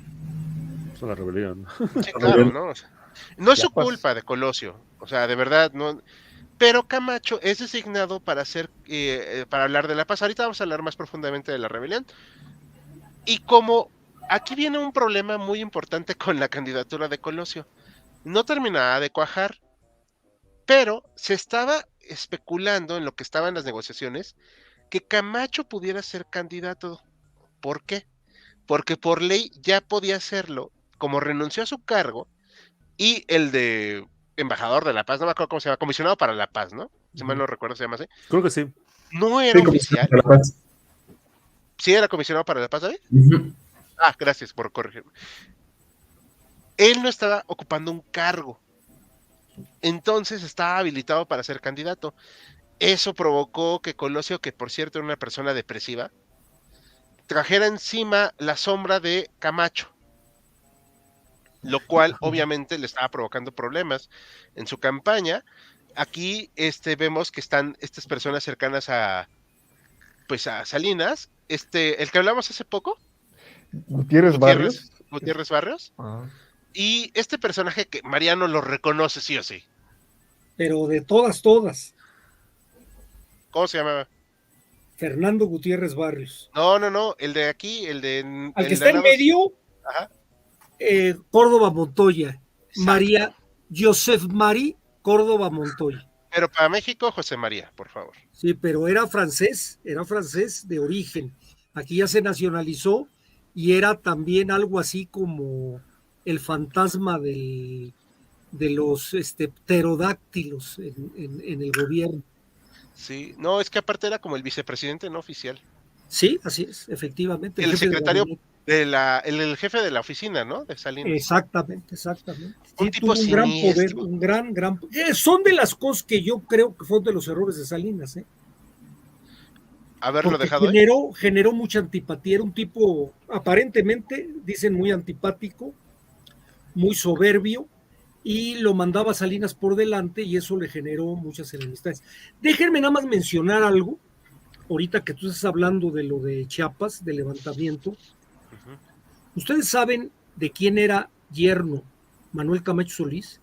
Es una rebelión. Sí, claro, ¿no? O sea, no es su culpa de Colosio. O sea, de verdad, no. Pero Camacho es designado para para hablar de la paz. Ahorita vamos a hablar más profundamente de la rebelión. Y como aquí viene un problema muy importante con la candidatura de Colosio. No terminaba de cuajar, pero se estaba especulando en lo que estaban las negociaciones que Camacho pudiera ser candidato. ¿Por qué? Porque por ley ya podía hacerlo, como renunció a su cargo, y el de embajador de la paz, no me acuerdo cómo se llama, comisionado para la paz, ¿no? Si mal no recuerdo, se llama así. Creo que sí. No era oficial. ¿Sí era comisionado para la paz, David? Ah, gracias por corregirme. Él no estaba ocupando un cargo. Entonces estaba habilitado para ser candidato. Eso provocó que Colosio, que por cierto era una persona depresiva, trajera encima la sombra de Camacho, lo cual obviamente le estaba provocando problemas en su campaña. Aquí vemos que están estas personas cercanas a Salinas, el que hablamos hace poco, Gutiérrez Barrios. Gutiérrez Barrios. Y este personaje que Mariano lo reconoce sí o sí. Pero de todas. ¿Cómo se llamaba? Fernando Gutiérrez Barrios. No, el de aquí, el de... Al que está en medio, ajá. Córdoba Montoya. Exacto. María Joseph Marie Córdoba Montoya. Pero para México, José María, por favor. Sí, pero era francés de origen. Aquí ya se nacionalizó y era también algo así como el fantasma de los pterodáctilos en el gobierno. Sí, no, es que aparte era como el vicepresidente no oficial. Sí, así es, efectivamente. El secretario el jefe de la oficina, ¿no? De Salinas. Exactamente. Un tipo tuvo un gran poder, un gran son de las cosas que yo creo que fueron de los errores de Salinas, Haberlo porque dejado generó mucha antipatía. Era un tipo, aparentemente, dicen muy antipático, muy soberbio, y lo mandaba Salinas por delante y eso le generó muchas enemistades. Déjenme nada más mencionar algo, ahorita que tú estás hablando de lo de Chiapas, del levantamiento. Ustedes saben de quién era yerno Manuel Camacho Solís.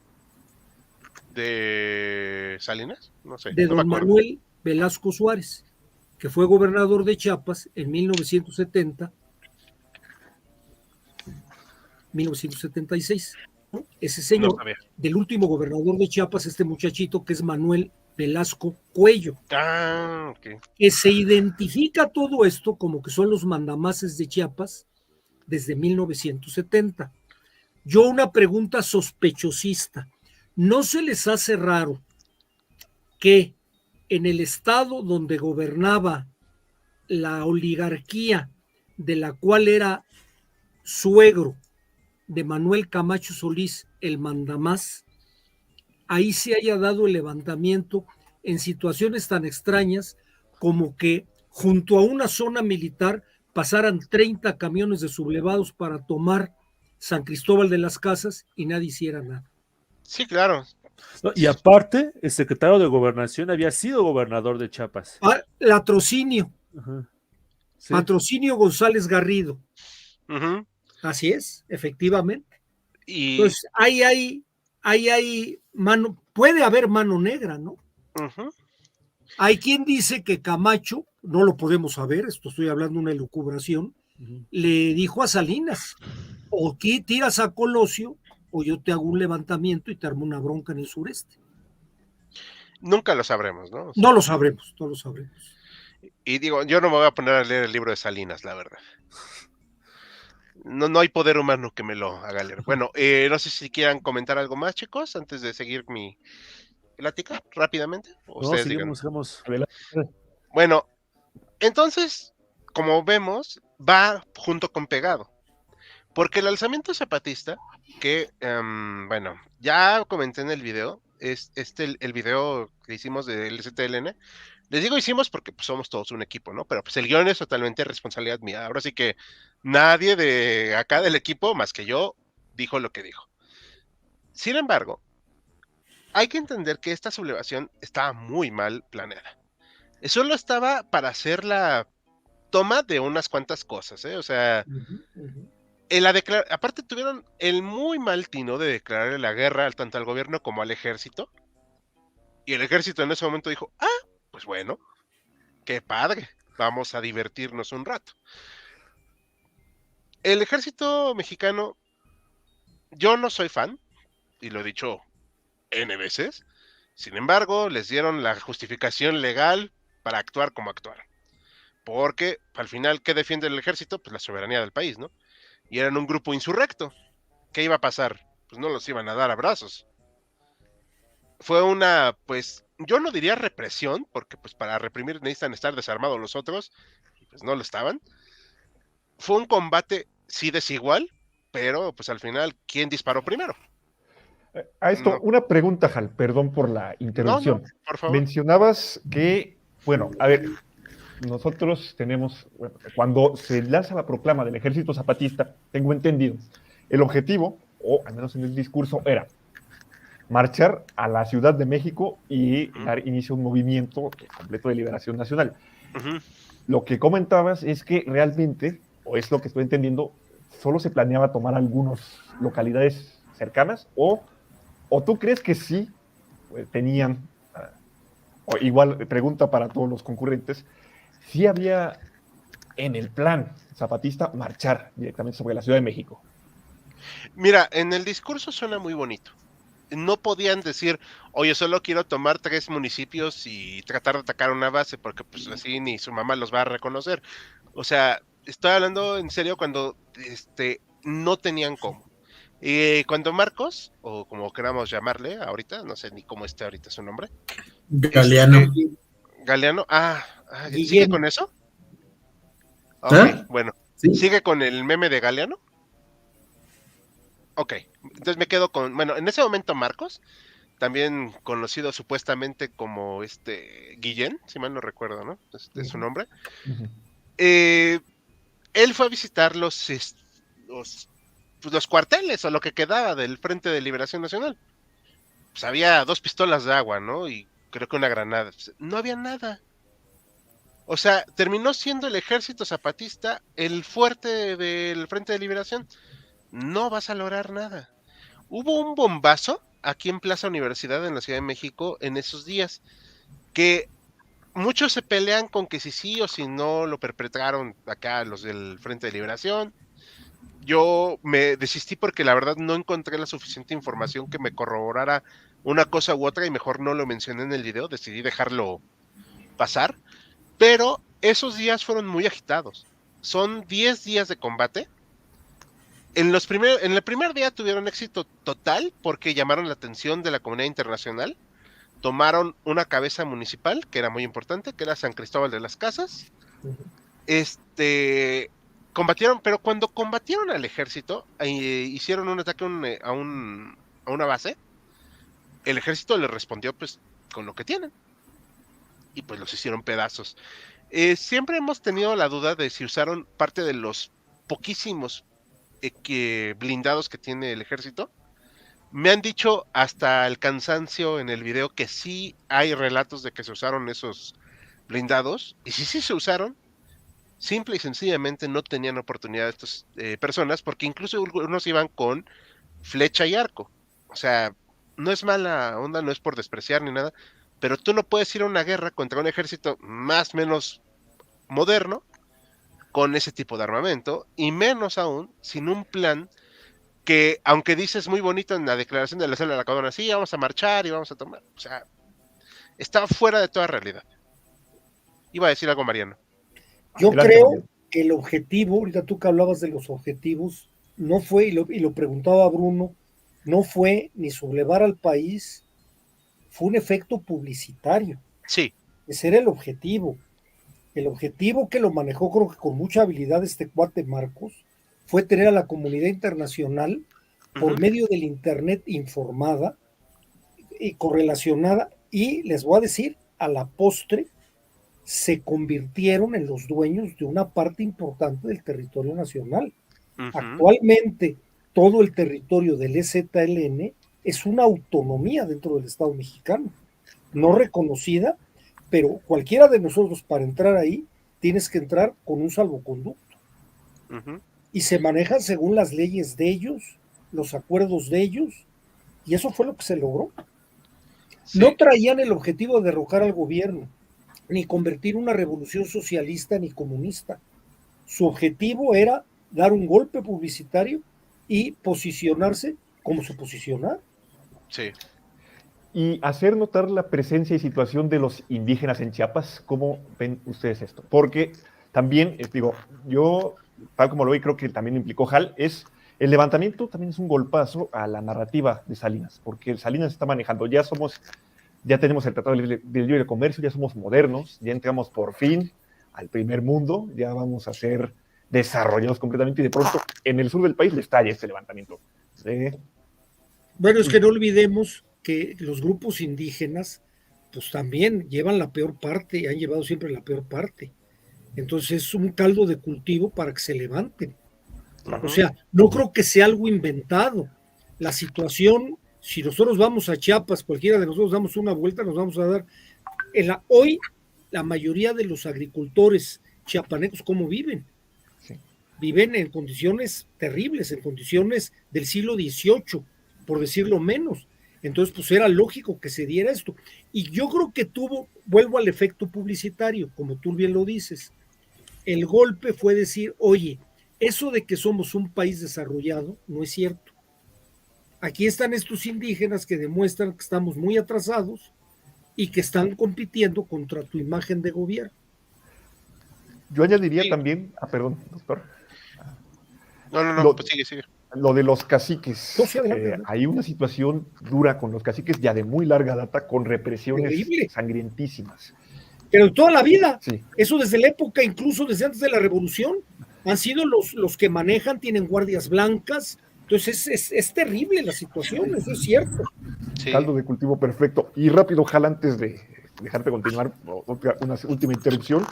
¿De Salinas? No sé. De no me don acuerdo. Manuel Velasco Suárez, que fue gobernador de Chiapas en 1976. ¿No? Ese señor, No sabía. del último gobernador de Chiapas, este muchachito que es Manuel Velasco Cuello, Ok. que se identifica todo esto como que son los mandamases de Chiapas desde 1970. Yo una pregunta sospechosista. ¿No se les hace raro que en el estado donde gobernaba la oligarquía de la cual era suegro de Manuel Camacho Solís, el mandamás, ahí se haya dado el levantamiento en situaciones tan extrañas como que junto a una zona militar pasaran 30 camiones de sublevados para tomar San Cristóbal de las Casas y nadie hiciera nada? Sí, claro. No, y aparte, el secretario de Gobernación había sido gobernador de Chiapas. Latrocinio. Ajá. Sí. Patrocinio González Garrido. Uh-huh. Así es, efectivamente. Y... Entonces, ahí hay mano, puede haber mano negra, ¿no? Uh-huh. Hay quien dice que Camacho, no lo podemos saber, esto estoy hablando de una elucubración, le dijo a Salinas, o aquí tiras a Colosio, o yo te hago un levantamiento y te armo una bronca en el sureste. Nunca lo sabremos, ¿no? O sea, no lo sabremos. Y digo, yo no me voy a poner a leer el libro de Salinas, la verdad. No hay poder humano que me lo haga leer. Bueno, no sé si quieran comentar algo más, chicos, antes de seguir mi plática rápidamente. No, sigamos. Bueno, entonces, como vemos, va junto con pegado. Porque el alzamiento zapatista, que, bueno, ya comenté en el video, es el video que hicimos del STLN. Les digo hicimos porque pues, somos todos un equipo, ¿no? Pero pues el guión es totalmente responsabilidad mía. Ahora sí que nadie de acá del equipo, más que yo, dijo lo que dijo. Sin embargo, hay que entender que esta sublevación estaba muy mal planeada. Solo estaba para hacer la toma de unas cuantas cosas, ¿eh? O sea, aparte tuvieron el muy mal tino de declararle la guerra tanto al gobierno como al ejército. Y el ejército en ese momento dijo, pues bueno, qué padre, vamos a divertirnos un rato. El ejército mexicano, yo no soy fan, y lo he dicho N veces, sin embargo, les dieron la justificación legal para actuar como actuaron. Porque al final, ¿qué defiende el ejército? Pues la soberanía del país, ¿no? Y eran un grupo insurrecto. ¿Qué iba a pasar? Pues no los iban a dar abrazos. Fue una, pues, yo no diría represión, porque pues para reprimir necesitan estar desarmados los otros, y pues no lo estaban. Fue un combate, sí, desigual, pero pues al final, ¿quién disparó primero? A esto, No. una pregunta, Hal, perdón por la interrupción. No, por favor. Mencionabas que, bueno, a ver, nosotros tenemos, bueno, cuando se lanza la proclama del Ejército Zapatista, tengo entendido, el objetivo, o al menos en el discurso, era marchar a la Ciudad de México y dar inicio a un movimiento completo de liberación nacional. Lo que comentabas es que realmente, o es lo que estoy entendiendo, solo se planeaba tomar algunas localidades cercanas, o tú crees que sí tenían, o igual pregunta para todos los concurrentes, sí había en el plan zapatista marchar directamente sobre la Ciudad de México. Mira, en el discurso suena muy bonito. No podían decir, oye, solo quiero tomar 3 municipios y tratar de atacar una base, porque pues así ni su mamá los va a reconocer. O sea, estoy hablando en serio cuando no tenían cómo. Cuando Marcos, o como queramos llamarle ahorita, no sé ni cómo esté ahorita su nombre. Galeano. Galeano, ¿sigue con eso? Ok, bueno. ¿Sí? ¿Sigue con el meme de Galeano? Ok, entonces me quedo con, bueno, en ese momento Marcos, también conocido supuestamente como Guillén, si mal no recuerdo, ¿no? Su nombre. Él fue a visitar los cuarteles o lo que quedaba del Frente de Liberación Nacional. Pues había 2 pistolas de agua, ¿no? Y creo que una granada. No había nada. O sea, terminó siendo el ejército zapatista el fuerte del Frente de Liberación. No vas a lograr nada. Hubo un bombazo aquí en Plaza Universidad en la Ciudad de México en esos días, que muchos se pelean con que si sí o si no lo perpetraron acá los del Frente de Liberación. Yo me desistí porque la verdad no encontré la suficiente información que me corroborara una cosa u otra y mejor no lo mencioné en el video, decidí dejarlo pasar, pero esos días fueron muy agitados. Son 10 días de combate. En el primer día tuvieron éxito total porque llamaron la atención de la comunidad internacional. Tomaron una cabeza municipal, que era muy importante, que era San Cristóbal de las Casas. Combatieron, pero cuando combatieron al ejército, hicieron un ataque a una base, el ejército le respondió pues con lo que tienen. Y pues los hicieron pedazos. Siempre hemos tenido la duda de si usaron parte de los poquísimos blindados que tiene el ejército. Me han dicho hasta el cansancio en el video que sí hay relatos de que se usaron esos blindados, y sí se usaron, simple y sencillamente no tenían oportunidad estas personas, porque incluso unos iban con flecha y arco. O sea, no es mala onda, no es por despreciar ni nada, pero tú no puedes ir a una guerra contra un ejército más o menos moderno con ese tipo de armamento, y menos aún sin un plan que, aunque dices muy bonito en la declaración de la Selva de la Cadona, sí, vamos a marchar y vamos a tomar, o sea, está fuera de toda realidad. Iba a decir algo, Mariano. Yo creo que el objetivo, ahorita tú que hablabas de los objetivos, no fue, y lo preguntaba Bruno, no fue ni sublevar al país, fue un efecto publicitario. Sí. Ese era el objetivo. El objetivo que lo manejó, creo que con mucha habilidad este cuate Marcos, fue tener a la comunidad internacional por medio del internet informada y correlacionada, y les voy a decir, a la postre, se convirtieron en los dueños de una parte importante del territorio nacional. Actualmente, todo el territorio del EZLN es una autonomía dentro del Estado mexicano, no reconocida, pero cualquiera de nosotros para entrar ahí, tienes que entrar con un salvoconducto. Y se manejan según las leyes de ellos, los acuerdos de ellos, y eso fue lo que se logró. Sí. No traían el objetivo de derrocar al gobierno, ni convertir una revolución socialista ni comunista. Su objetivo era dar un golpe publicitario y posicionarse como se posiciona. Sí. Y hacer notar la presencia y situación de los indígenas en Chiapas. ¿Cómo ven ustedes esto? Porque también, digo, yo, tal como lo vi, creo que también implicó Hal, el levantamiento también es un golpazo a la narrativa de Salinas, porque Salinas está manejando, ya tenemos el Tratado de Libre Comercio, ya somos modernos, ya entramos por fin al primer mundo, ya vamos a ser desarrollados completamente, y de pronto en el sur del país le estalla este levantamiento. Bueno, es que no olvidemos que los grupos indígenas pues también llevan la peor parte, y han llevado siempre la peor parte. Entonces es un caldo de cultivo para que se levanten. O sea, no creo que sea algo inventado. La situación, si nosotros vamos a Chiapas, cualquiera de nosotros damos una vuelta, nos vamos a dar. Hoy, la mayoría de los agricultores chiapanecos, ¿cómo viven? Sí. Viven en condiciones terribles, en condiciones del siglo XVIII, por decirlo menos. Entonces, pues era lógico que se diera esto. Y yo creo que vuelvo al efecto publicitario, como tú bien lo dices. El golpe fue decir, oye, eso de que somos un país desarrollado no es cierto. Aquí están estos indígenas que demuestran que estamos muy atrasados y que están compitiendo contra tu imagen de gobierno. Yo añadiría también, perdón, doctor. No, pues sigue. Lo de los caciques. Hay una situación dura con los caciques ya de muy larga data, con represiones sangrientísimas. Pero toda la vida, sí. Eso desde la época, incluso desde antes de la revolución, han sido los que manejan, tienen guardias blancas. Entonces es terrible la situación, eso es cierto. Sí. Caldo de cultivo perfecto. Y rápido, Hal, antes de dejarte continuar, una última interrupción,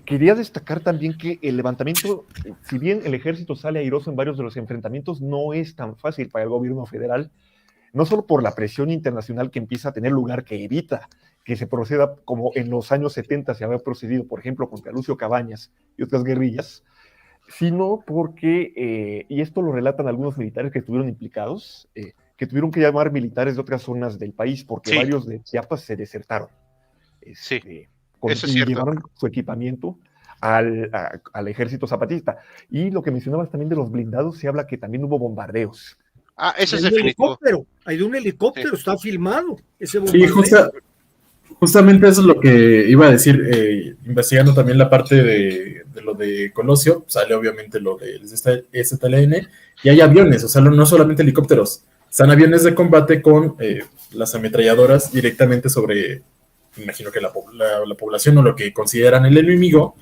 quería destacar también que el levantamiento, si bien el ejército sale airoso en varios de los enfrentamientos, no es tan fácil para el gobierno federal, no solo por la presión internacional que empieza a tener lugar, que evita que se proceda como en los años 70 se había procedido, por ejemplo, contra Lucio Cabañas y otras guerrillas, sino porque, y esto lo relatan algunos militares que estuvieron implicados, que tuvieron que llamar militares de otras zonas del país porque Sí. varios de Chiapas se desertaron. Sí, Con, eso es y cierto. llevaron su equipamiento al ejército zapatista. Y lo que mencionabas también de los blindados, se habla que también hubo bombardeos. Eso es Hay un definitivo. helicóptero, hay de un helicóptero, Sí. está filmado ese Sí, bombardeo. justamente eso es lo que iba a decir, investigando también la parte de lo de Colosio, sale obviamente lo del STLN, y hay aviones, o sea, no solamente helicópteros, están aviones de combate con las ametralladoras directamente sobre, me imagino que la población o lo que consideran el enemigo,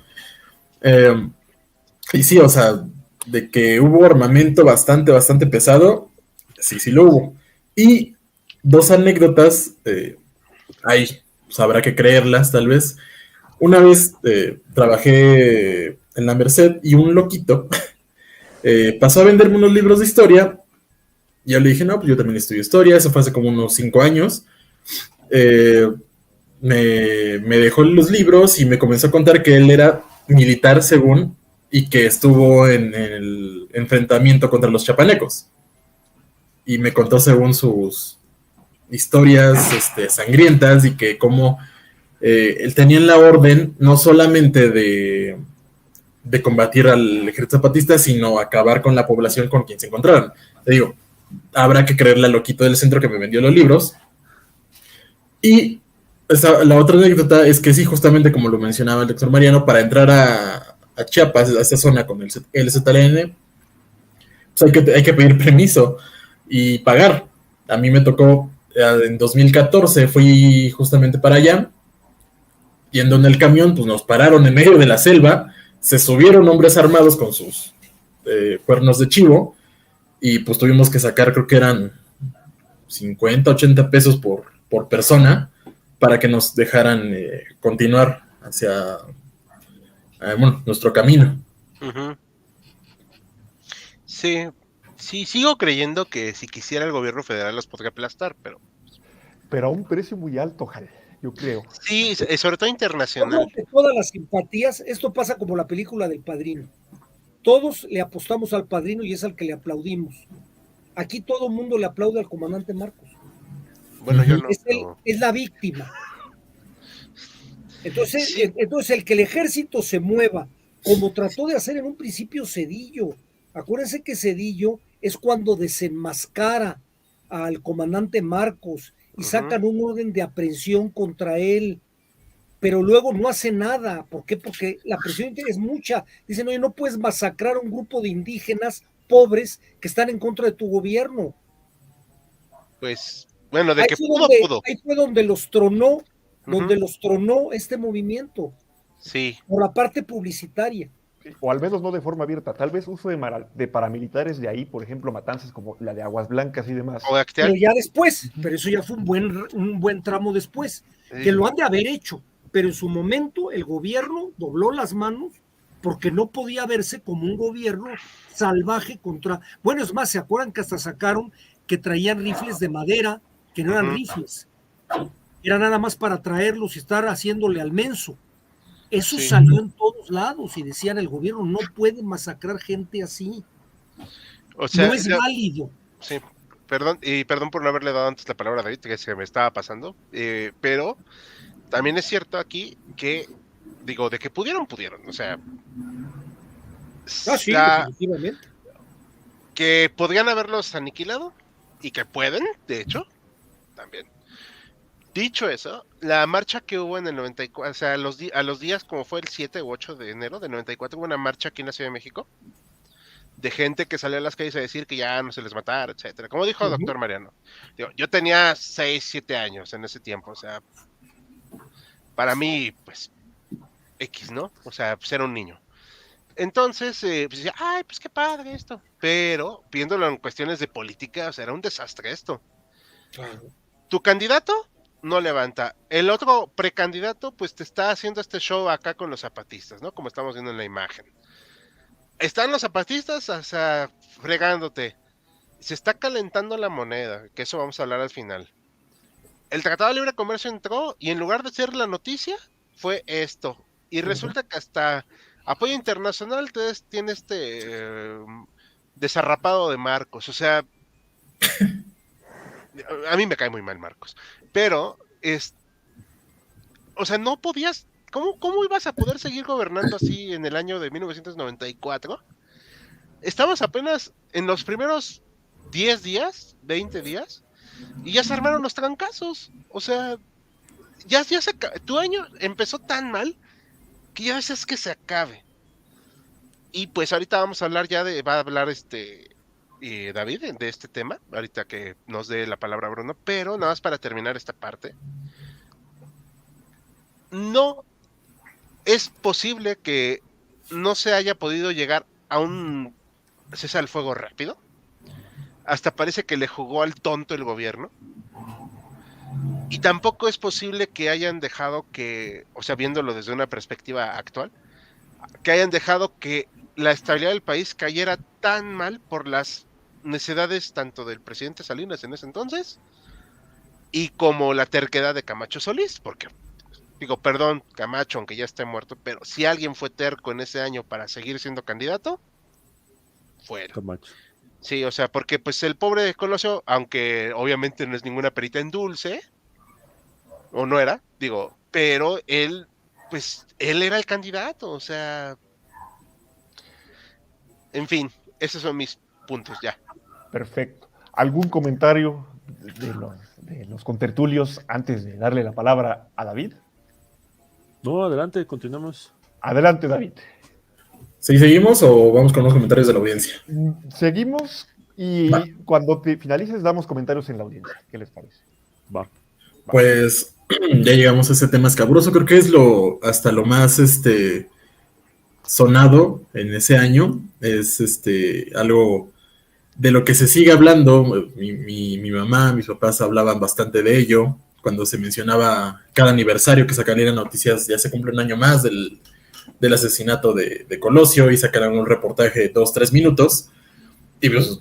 y sí, o sea, de que hubo armamento bastante pesado, sí lo hubo. Y dos anécdotas, ahí, pues habrá que creerlas tal vez. Una vez trabajé en la Merced y un loquito pasó a venderme unos libros de historia. Y yo le dije, no, pues yo también estudio historia, eso fue hace como unos 5 años. Me dejó los libros y me comenzó a contar que él era militar según y que estuvo en el enfrentamiento contra los chapanecos. Y me contó según sus historias sangrientas y que como él tenía la orden no solamente de combatir al ejército zapatista, sino acabar con la población con quien se encontraran. Te digo, habrá que creerle al loquito del centro que me vendió los libros. Y la otra anécdota es que sí, justamente como lo mencionaba el doctor Mariano, para entrar a Chiapas, a esta zona con el ZLN, pues hay que pedir permiso y pagar. A mí me tocó, en 2014 fui justamente para allá, yendo en el camión, pues nos pararon en medio de la selva, se subieron hombres armados con sus cuernos de chivo, y pues tuvimos que sacar, creo que eran 50, 80 pesos por persona, para que nos dejaran continuar hacia nuestro camino. Uh-huh. Sí, sigo creyendo que si quisiera el gobierno federal los podría aplastar, pero a un precio muy alto, Jal, yo creo. Sí, sobre todo Yo internacional. creo que todas las simpatías, esto pasa como la película del Padrino. Todos le apostamos al Padrino y es al que le aplaudimos. Aquí todo el mundo le aplaude al comandante Marcos. Bueno, yo no. Es la víctima. Entonces el que el ejército se mueva, como trató de hacer en un principio Zedillo. Acuérdense que Zedillo es cuando desenmascara al comandante Marcos y sacan un orden de aprehensión contra él, pero luego no hace nada. ¿Por qué? Porque la presión es mucha. Dicen, oye, no puedes masacrar a un grupo de indígenas pobres que están en contra de tu gobierno. Pues, bueno, de que pudo. Ahí fue donde los tronó, este movimiento. Sí. Por la parte publicitaria. O al menos no de forma abierta, tal vez uso de paramilitares de ahí, por ejemplo, matanzas como la de Aguas Blancas y demás. Pero ya después, pero eso ya fue un buen tramo después, que lo han de haber hecho, pero en su momento el gobierno dobló las manos porque no podía verse como un gobierno salvaje contra... Bueno, es más, ¿se acuerdan que hasta sacaron que traían rifles de madera, que no eran rifles? Era nada más para traerlos y estar haciéndole al menso. Eso salió en todos lados y decían el gobierno no puede masacrar gente así. O sea, no es válido. Sí, perdón por no haberle dado antes la palabra a David, que se me estaba pasando, pero también es cierto aquí que, digo, de que pudieron, o sea... sí, definitivamente. Que podrían haberlos aniquilado y que pueden, de hecho, también. Dicho eso, la marcha que hubo en el 94, o sea, a los días como fue el 7 u 8 de enero del 94, hubo una marcha aquí en la Ciudad de México de gente que salió a las calles a decir que ya no se les matara, etcétera. Como dijo el doctor Mariano. Yo tenía 6, 7 años en ese tiempo, o sea, para mí, pues, X, ¿no? O sea, pues era un niño. Entonces, pues decía, ay, pues qué padre esto. Pero, viéndolo en cuestiones de política, o sea, era un desastre esto. Tu candidato no levanta. El otro precandidato, pues te está haciendo este show acá con los zapatistas, ¿no? Como estamos viendo en la imagen. Están los zapatistas, o sea, fregándote. Se está calentando la moneda, que eso vamos a hablar al final. El Tratado de Libre Comercio entró y en lugar de ser la noticia, fue esto. Y resulta que hasta apoyo internacional tiene este desarrapado de Marcos. O sea, A mí me cae muy mal Marcos, pero o sea, no podías, ¿cómo ibas a poder seguir gobernando así en el año de 1994? Estabas apenas en los primeros 10 días, 20 días, y ya se armaron los trancazos. O sea, tu año empezó tan mal que ya deseas que se acabe. Y pues ahorita vamos a hablar va a hablar David de este tema, ahorita que nos dé la palabra Bruno, pero nada más para terminar esta parte. No es posible que no se haya podido llegar a un cese al fuego rápido. Hasta parece que le jugó al tonto el gobierno. Y tampoco es posible que hayan dejado que, o sea, viéndolo desde una perspectiva actual, que hayan dejado que la estabilidad del país cayera tan mal por las necedades tanto del presidente Salinas en ese entonces y como la terquedad de Camacho Solís, porque digo, perdón Camacho, aunque ya esté muerto, pero si alguien fue terco en ese año para seguir siendo candidato, fue él. Camacho. Sí, o sea, porque pues el pobre de Colosio, aunque obviamente no es ninguna perita en dulce, o no era, digo, pero él, pues, él era el candidato, o sea, en fin, esos son mis puntos ya. Perfecto. ¿Algún comentario de los contertulios antes de darle la palabra a David? No, adelante, continuamos. Adelante, David. ¿Sí seguimos o vamos con los comentarios de la audiencia? Seguimos y cuando finalices damos comentarios en la audiencia. ¿Qué les parece? Va. Pues ya llegamos a ese tema escabroso. Creo que es hasta lo más sonado en ese año. Es algo de lo que se sigue hablando. Mi mamá, mis papás hablaban bastante de ello. Cuando se mencionaba cada aniversario que sacarían noticias, ya se cumple un año más del asesinato de Colosio, y sacaron un reportaje de 2-3 minutos. Y pues,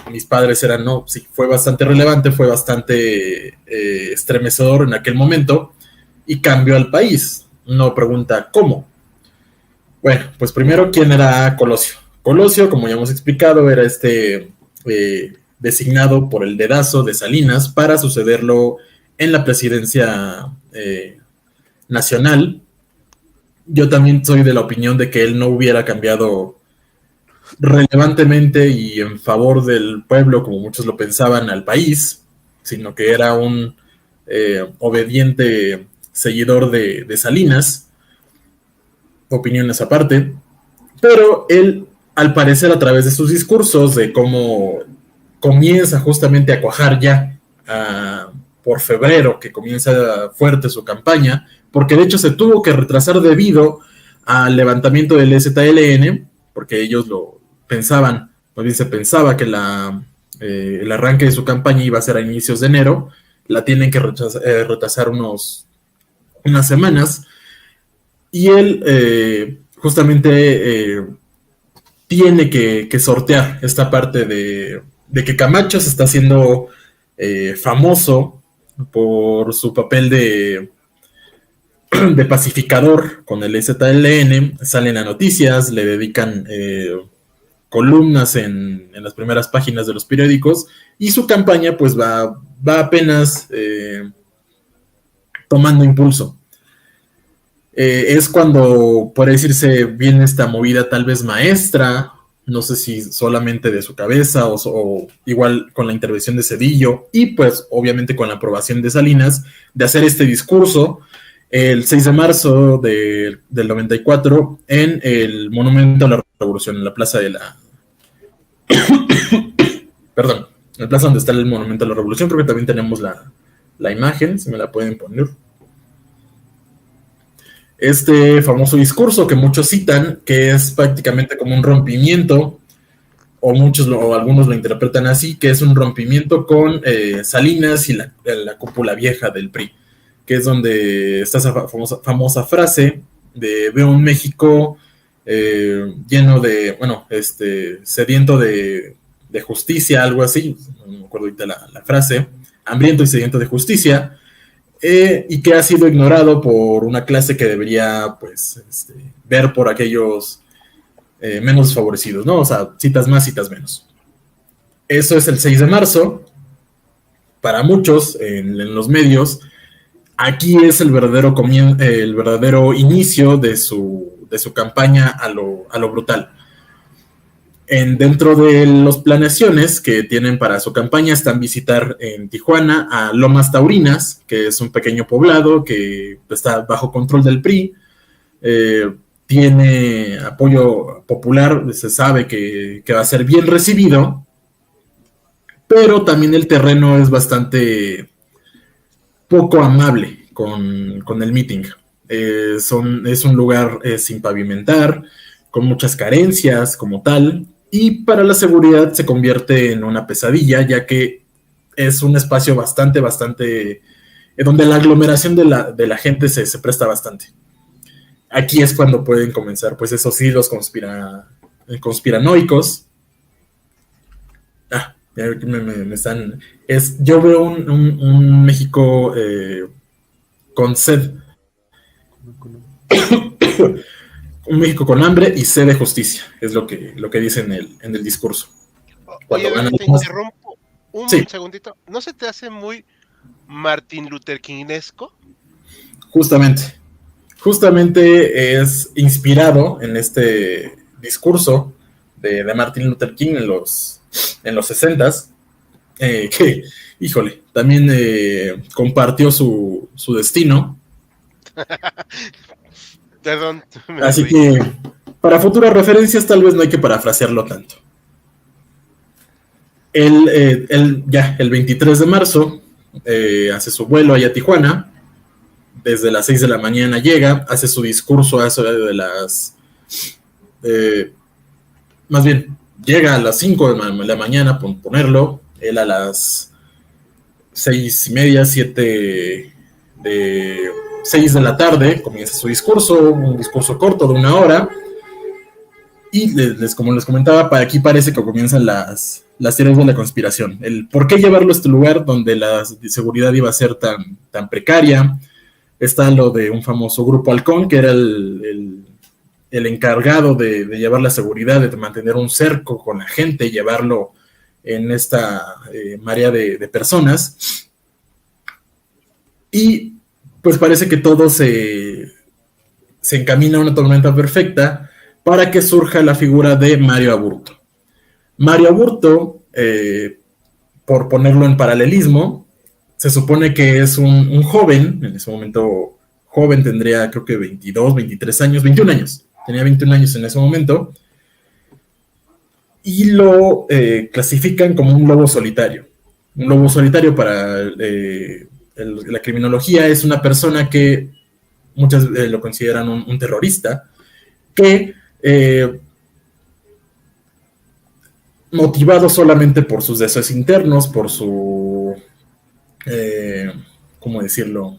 mis padres eran, no, sí, fue bastante relevante, fue bastante estremecedor en aquel momento, y cambió al país. Uno pregunta, ¿cómo? Bueno, pues primero, ¿quién era Colosio? Colosio, como ya hemos explicado, era designado por el dedazo de Salinas para sucederlo en la presidencia nacional. Yo también soy de la opinión de que él no hubiera cambiado relevantemente y en favor del pueblo, como muchos lo pensaban, al país, sino que era un obediente seguidor de Salinas. Opiniones aparte. Pero él, al parecer, a través de sus discursos, de cómo comienza justamente a cuajar ya por febrero, que comienza fuerte su campaña, porque de hecho se tuvo que retrasar debido al levantamiento del EZLN, porque ellos lo pensaban, más bien se pensaba que el arranque de su campaña iba a ser a inicios de enero. La tienen que retrasar unas semanas, y él justamente tiene que sortear esta parte de que Camacho se está haciendo famoso por su papel de pacificador con el EZLN. Salen a noticias, le dedican columnas en las primeras páginas de los periódicos, y su campaña pues va apenas tomando impulso. Es cuando, puede decirse, viene esta movida tal vez maestra, no sé si solamente de su cabeza o igual con la intervención de Zedillo, y pues obviamente con la aprobación de Salinas, de hacer este discurso el 6 de marzo del 94 en el Monumento a la Revolución, en la plaza de la... Perdón, en la plaza donde está el Monumento a la Revolución. Creo que también tenemos la imagen, si me la pueden poner. Este famoso discurso que muchos citan, que es prácticamente como un rompimiento, o algunos lo interpretan así, que es un rompimiento con Salinas y la cúpula vieja del PRI, que es donde está esa famosa frase de veo un México lleno de, sediento de justicia, algo así, no me acuerdo ahorita la frase, hambriento y sediento de justicia, y que ha sido ignorado por una clase que debería, pues, ver por aquellos menos favorecidos, ¿no? O sea, citas más, citas menos. Eso es el 6 de marzo. para muchos en los medios, aquí es el verdadero inicio de su campaña a lo brutal. Dentro de las planeaciones que tienen para su campaña están visitar en Tijuana a Lomas Taurinas, que es un pequeño poblado que está bajo control del PRI. Tiene apoyo popular, se sabe que va a ser bien recibido, pero también el terreno es bastante poco amable con el meeting. Es un lugar sin pavimentar, con muchas carencias como tal, y para la seguridad se convierte en una pesadilla, ya que es un espacio bastante, donde la aglomeración de la gente se presta bastante. Aquí es cuando pueden comenzar, pues eso sí, los conspiranoicos. Me están... yo veo un México con sed. Un México con hambre y sed de justicia, es lo que dice en el discurso. Oye, te interrumpo un sí. segundito. ¿No se te hace muy Martin Luther Kingesco? Justamente es inspirado en este discurso de Martin Luther King en los 60s, que, híjole, también compartió su destino. Perdón. Así que para futuras referencias tal vez no hay que parafrasearlo tanto. El 23 de marzo hace su vuelo allá a Tijuana. Desde las 6 de la mañana llega, hace su discurso a eso de las... más bien, llega a las 5 de la mañana, por ponerlo. Él a las 6:30, 7 de 6 de la tarde comienza su discurso, un discurso corto de 1 hora. Y como les comentaba, para aquí parece que comienzan las teorías de la conspiración. El por qué llevarlo a este lugar donde la seguridad iba a ser tan precaria. Está lo de un famoso grupo Halcón, que era el encargado de llevar la seguridad, de mantener un cerco con la gente, llevarlo en esta marea de personas. Y pues parece que todo se encamina a una tormenta perfecta para que surja la figura de Mario Aburto. Mario Aburto, por ponerlo en paralelismo, se supone que es un joven, en ese momento joven, tendría creo que 22, 23 años, 21 años, tenía 21 años en ese momento, y lo clasifican como un lobo solitario. Un lobo solitario para la criminología es una persona que muchas lo consideran un terrorista, que motivado solamente por sus deseos internos, por su... ¿cómo decirlo?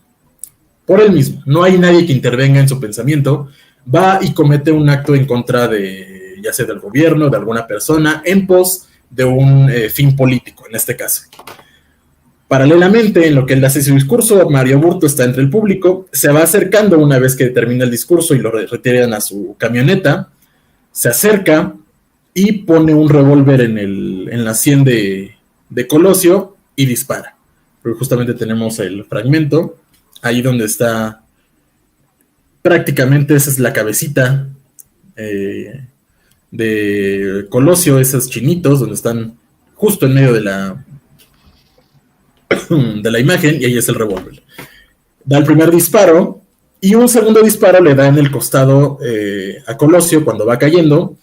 Por él mismo. No hay nadie que intervenga en su pensamiento. Va y comete un acto en contra de, ya sea del gobierno, de alguna persona, en pos de un fin político, en este caso. Paralelamente, en lo que él hace su discurso, Mario Aburto está entre el público, se va acercando una vez que termina el discurso y lo retiran a su camioneta, se acerca y pone un revólver en la sien de Colosio y dispara. Porque justamente tenemos el fragmento, ahí donde está, prácticamente esa es la cabecita de Colosio, esos chinitos, donde están justo en medio de la imagen, y ahí es el revólver. Da el primer disparo, y un segundo disparo le da en el costado a Colosio cuando va cayendo.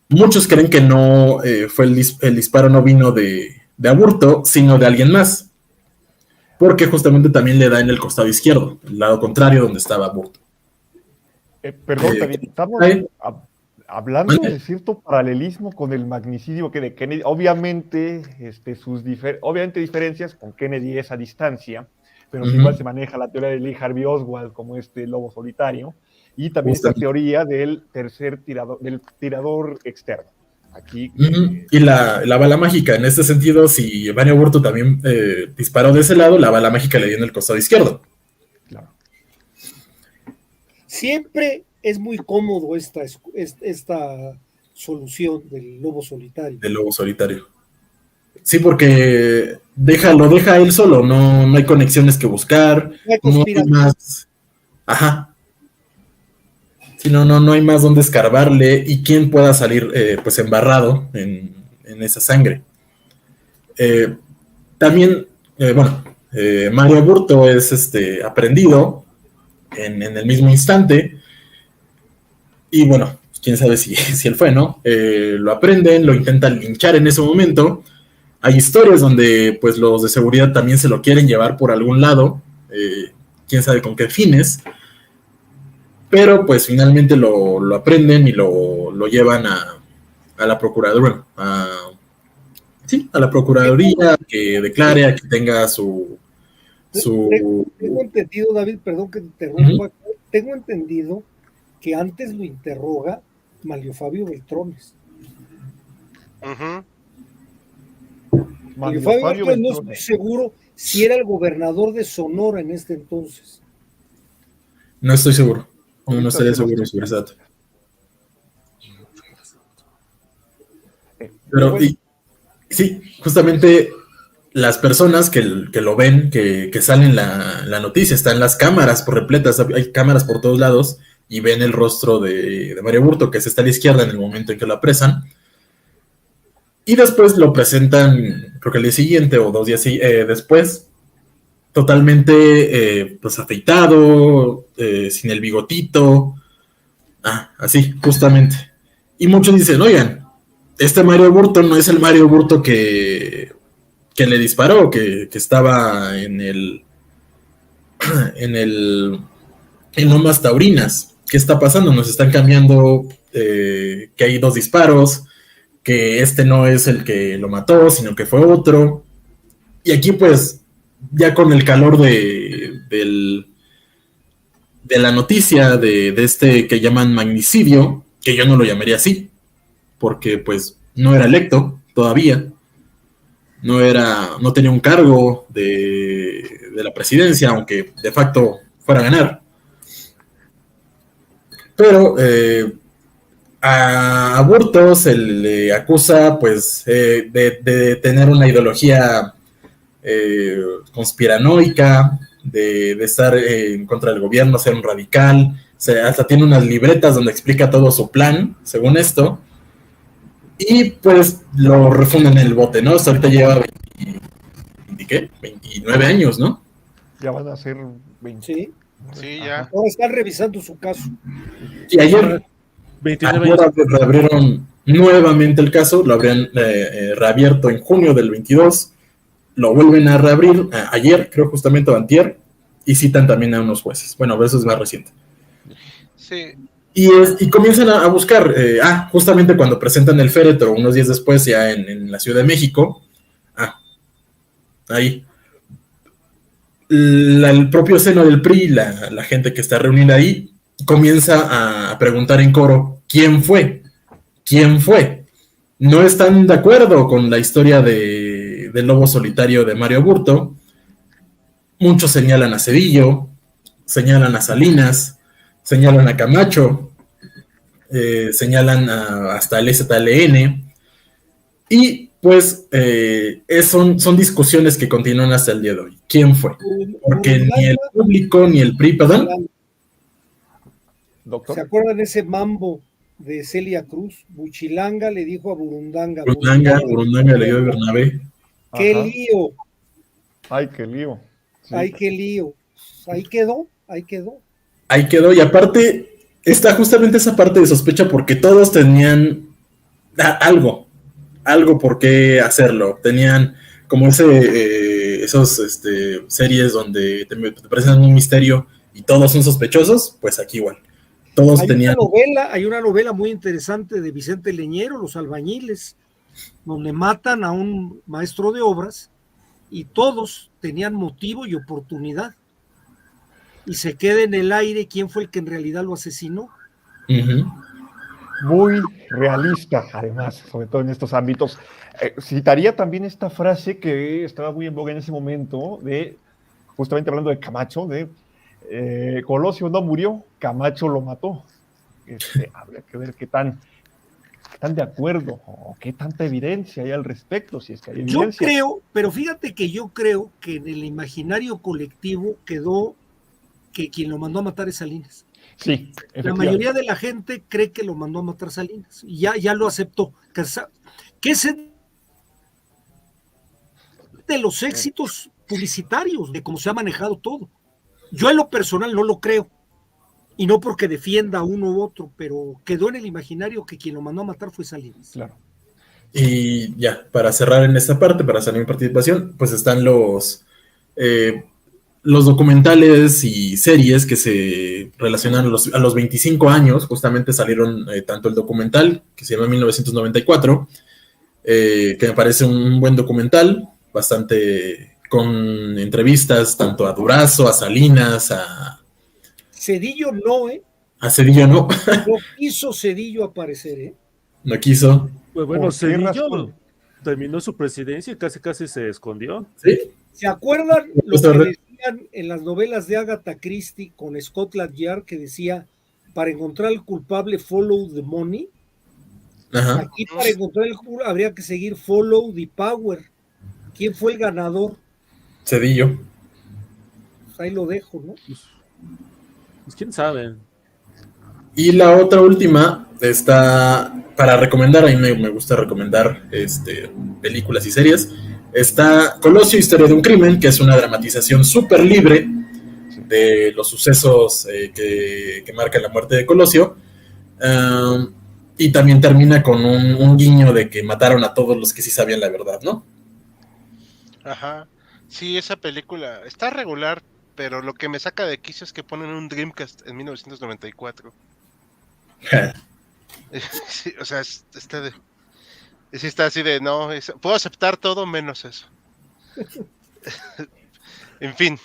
Muchos creen que no fue el disparo no vino de Aburto, sino de alguien más. Porque justamente también le da en el costado izquierdo, el lado contrario donde estaba Aburto. Perdón, David, estamos hablando de cierto paralelismo con el magnicidio que de Kennedy. Obviamente, obviamente diferencias con Kennedy es a distancia, pero igual se maneja la teoría de Lee Harvey Oswald como lobo solitario, y también esta teoría del tirador externo. Aquí, y la bala mágica, en este sentido, si Mario Aburto también disparó de ese lado, la bala mágica le dio en el costado izquierdo. Claro. Siempre es muy cómodo esta solución del lobo solitario. Del lobo solitario. Sí, porque lo deja él solo, no hay conexiones que buscar, no hay más. Ajá. Sí, no hay más donde escarbarle y quién pueda salir pues embarrado en esa sangre. También, Mario Burto es aprendido en el mismo instante y bueno, quién sabe si él fue, ¿no? Lo aprenden, lo intentan linchar en ese momento. Hay historias donde pues los de seguridad también se lo quieren llevar por algún lado, quién sabe con qué fines, pero pues finalmente lo aprenden y lo llevan a la procuraduría, a la procuraduría, que declare, a que tenga su... Tengo entendido, David, perdón que te interrumpa, tengo entendido que antes lo interroga Manlio Fabio Beltrones. Manlio Fabio Beltrones, no estoy seguro si era el gobernador de Sonora en este entonces. No estoy seguro. No estaría seguro sobre ese dato. Pero sí, justamente las personas que lo ven, que salen la noticia, están las cámaras por repletas, hay cámaras por todos lados y ven el rostro de Mario Burto, que está a la izquierda en el momento en que lo apresan. Y después lo presentan, creo que el día siguiente o 2 días después, totalmente pues afeitado, sin el bigotito, así, justamente. Y muchos dicen, oigan, este Mario Burto no es el Mario Burto que le disparó, que estaba en Lomas Taurinas. ¿Qué está pasando? Nos están cambiando, que hay 2 disparos, que este no es el que lo mató, sino que fue otro. Y aquí pues, ya con el calor de la noticia de este que llaman magnicidio, que yo no lo llamaría así, porque pues no era electo todavía, no tenía un cargo de la presidencia, aunque de facto fuera a ganar. Pero a Burto se le acusa pues de tener una ideología conspiranoica, de estar en contra del gobierno, ser un radical. Hasta tiene unas libretas donde explica todo su plan, según esto. Y pues lo refunden en el bote, ¿no? Hasta ahorita lleva 29 años, ¿no? Ya van a ser 20. Sí, ya. Ahora están revisando su caso. Y ayer reabrieron nuevamente el caso, lo habrían reabierto en junio del 22, lo vuelven a reabrir ayer, creo justamente, o antier, y citan también a unos jueces. Bueno, eso es más reciente. Sí. Y comienzan a buscar, justamente cuando presentan el féretro, unos días después, ya en la Ciudad de México, ahí, el propio seno del PRI, la gente que está reunida ahí, comienza a preguntar en coro, ¿quién fue? ¿Quién fue? No están de acuerdo con la historia del lobo solitario de Mario Burto. Muchos señalan a Cedillo, señalan a Salinas, señalan a Camacho, señalan hasta el ZLN, y pues son discusiones que continúan hasta el día de hoy. ¿Quién fue? Porque ni el público ni el PRI, perdón. ¿Se acuerdan de ese mambo de Celia Cruz? Buchilanga le dijo a Burundanga. Burundanga le dio a Bernabé. ¡Qué lío! ¡Ay, qué lío! Sí. ¡Ay, qué lío! Ahí quedó. Ahí quedó, y aparte está justamente esa parte de sospecha porque todos tenían algo por qué hacerlo. Tenían como esos series donde te presentan un misterio y todos son sospechosos, pues aquí igual. Todos tenían... Hay una novela muy interesante de Vicente Leñero, Los Albañiles, donde matan a un maestro de obras y todos tenían motivo y oportunidad. Y se queda en el aire quién fue el que en realidad lo asesinó. Muy realista, además, sobre todo en estos ámbitos. Citaría también esta frase que estaba muy en boga en ese momento, justamente hablando de Camacho, Colosio no murió, Camacho lo mató. Habría que ver qué tan ¿Están de acuerdo? ¿O qué tanta evidencia hay al respecto? Si es que hay evidencia. Yo creo, pero fíjate que yo creo que en el imaginario colectivo quedó que quien lo mandó a matar es Salinas. Sí, la mayoría de la gente cree que lo mandó a matar Salinas y ya lo aceptó. Que es de los éxitos publicitarios, de cómo se ha manejado todo. Yo en lo personal no lo creo. Y no porque defienda a uno u otro, pero quedó en el imaginario que quien lo mandó a matar fue Salinas. Claro. Y ya, para cerrar en esta parte, para hacer mi participación, pues están los documentales y series que se relacionan a los 25 años. Justamente salieron tanto el documental, que se llama 1994, que me parece un buen documental, bastante con entrevistas tanto a Durazo, a Salinas, a... Cedillo no, A Cedillo no. No quiso Cedillo aparecer, No quiso. Pues bueno, Cedillo terminó su presidencia y casi se escondió. ¿Sí? ¿Se acuerdan lo que decían en las novelas de Agatha Christie con Scotland Yard, que decía, para encontrar al culpable, follow the money? Ajá. Aquí para encontrar el culpable habría que seguir follow the power. ¿Quién fue el ganador? Cedillo. Pues ahí lo dejo, ¿no? Pues quién sabe. Y la otra última está para recomendar. A mí me gusta recomendar películas y series. Está Colosio, Historia de un Crimen, que es una dramatización súper libre de los sucesos que marcan la muerte de Colosio. Y también termina con un guiño de que mataron a todos los que sí sabían la verdad, ¿no? Ajá. Sí, esa película está regular, pero lo que me saca de quicio es que ponen un Dreamcast en 1994. Sí, o sea, está así de, no, puedo aceptar todo menos eso. En fin,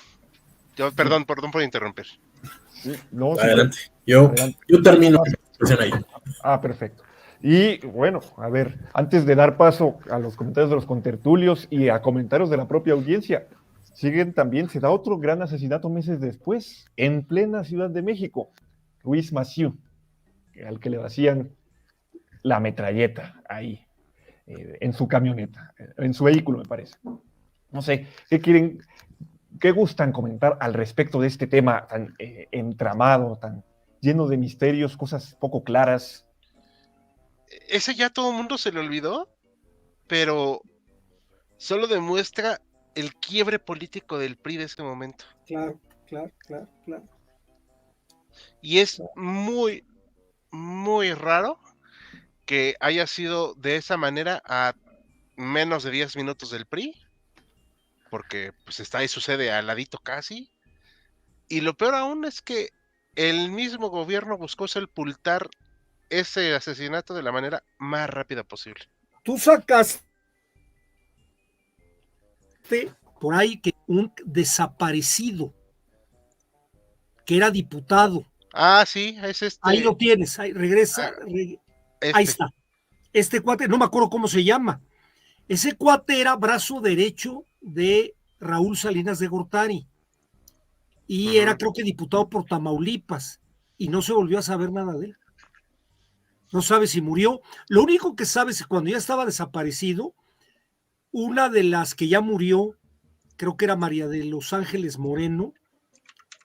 perdón por interrumpir. Sí, no, adelante. Yo termino ahí. Perfecto. Y bueno, a ver, antes de dar paso a los comentarios de los contertulios y a comentarios de la propia audiencia, se da otro gran asesinato meses después, en plena Ciudad de México. Luis Massieu, al que le vacían la metralleta ahí, en su camioneta, en su vehículo, me parece. No sé, ¿qué gustan comentar al respecto de este tema tan entramado, tan lleno de misterios, cosas poco claras? Ese ya todo el mundo se le olvidó, pero solo demuestra el quiebre político del PRI de ese momento. Claro. Y es muy, muy raro que haya sido de esa manera a menos de 10 minutos del PRI, porque pues está ahí, sucede al ladito casi. Y lo peor aún es que el mismo gobierno buscó sepultar ese asesinato de la manera más rápida posible. Tú sacaste por ahí que un desaparecido que era diputado. Sí, es Ahí lo tienes, ahí regresa. Ahí está. Este cuate, no me acuerdo cómo se llama. Ese cuate era brazo derecho de Raúl Salinas de Gortari. Y era, creo que, diputado por Tamaulipas. Y no se volvió a saber nada de él. No sabe si murió. Lo único que sabe es que cuando ya estaba desaparecido, una de las que ya murió, creo que era María de Los Ángeles Moreno,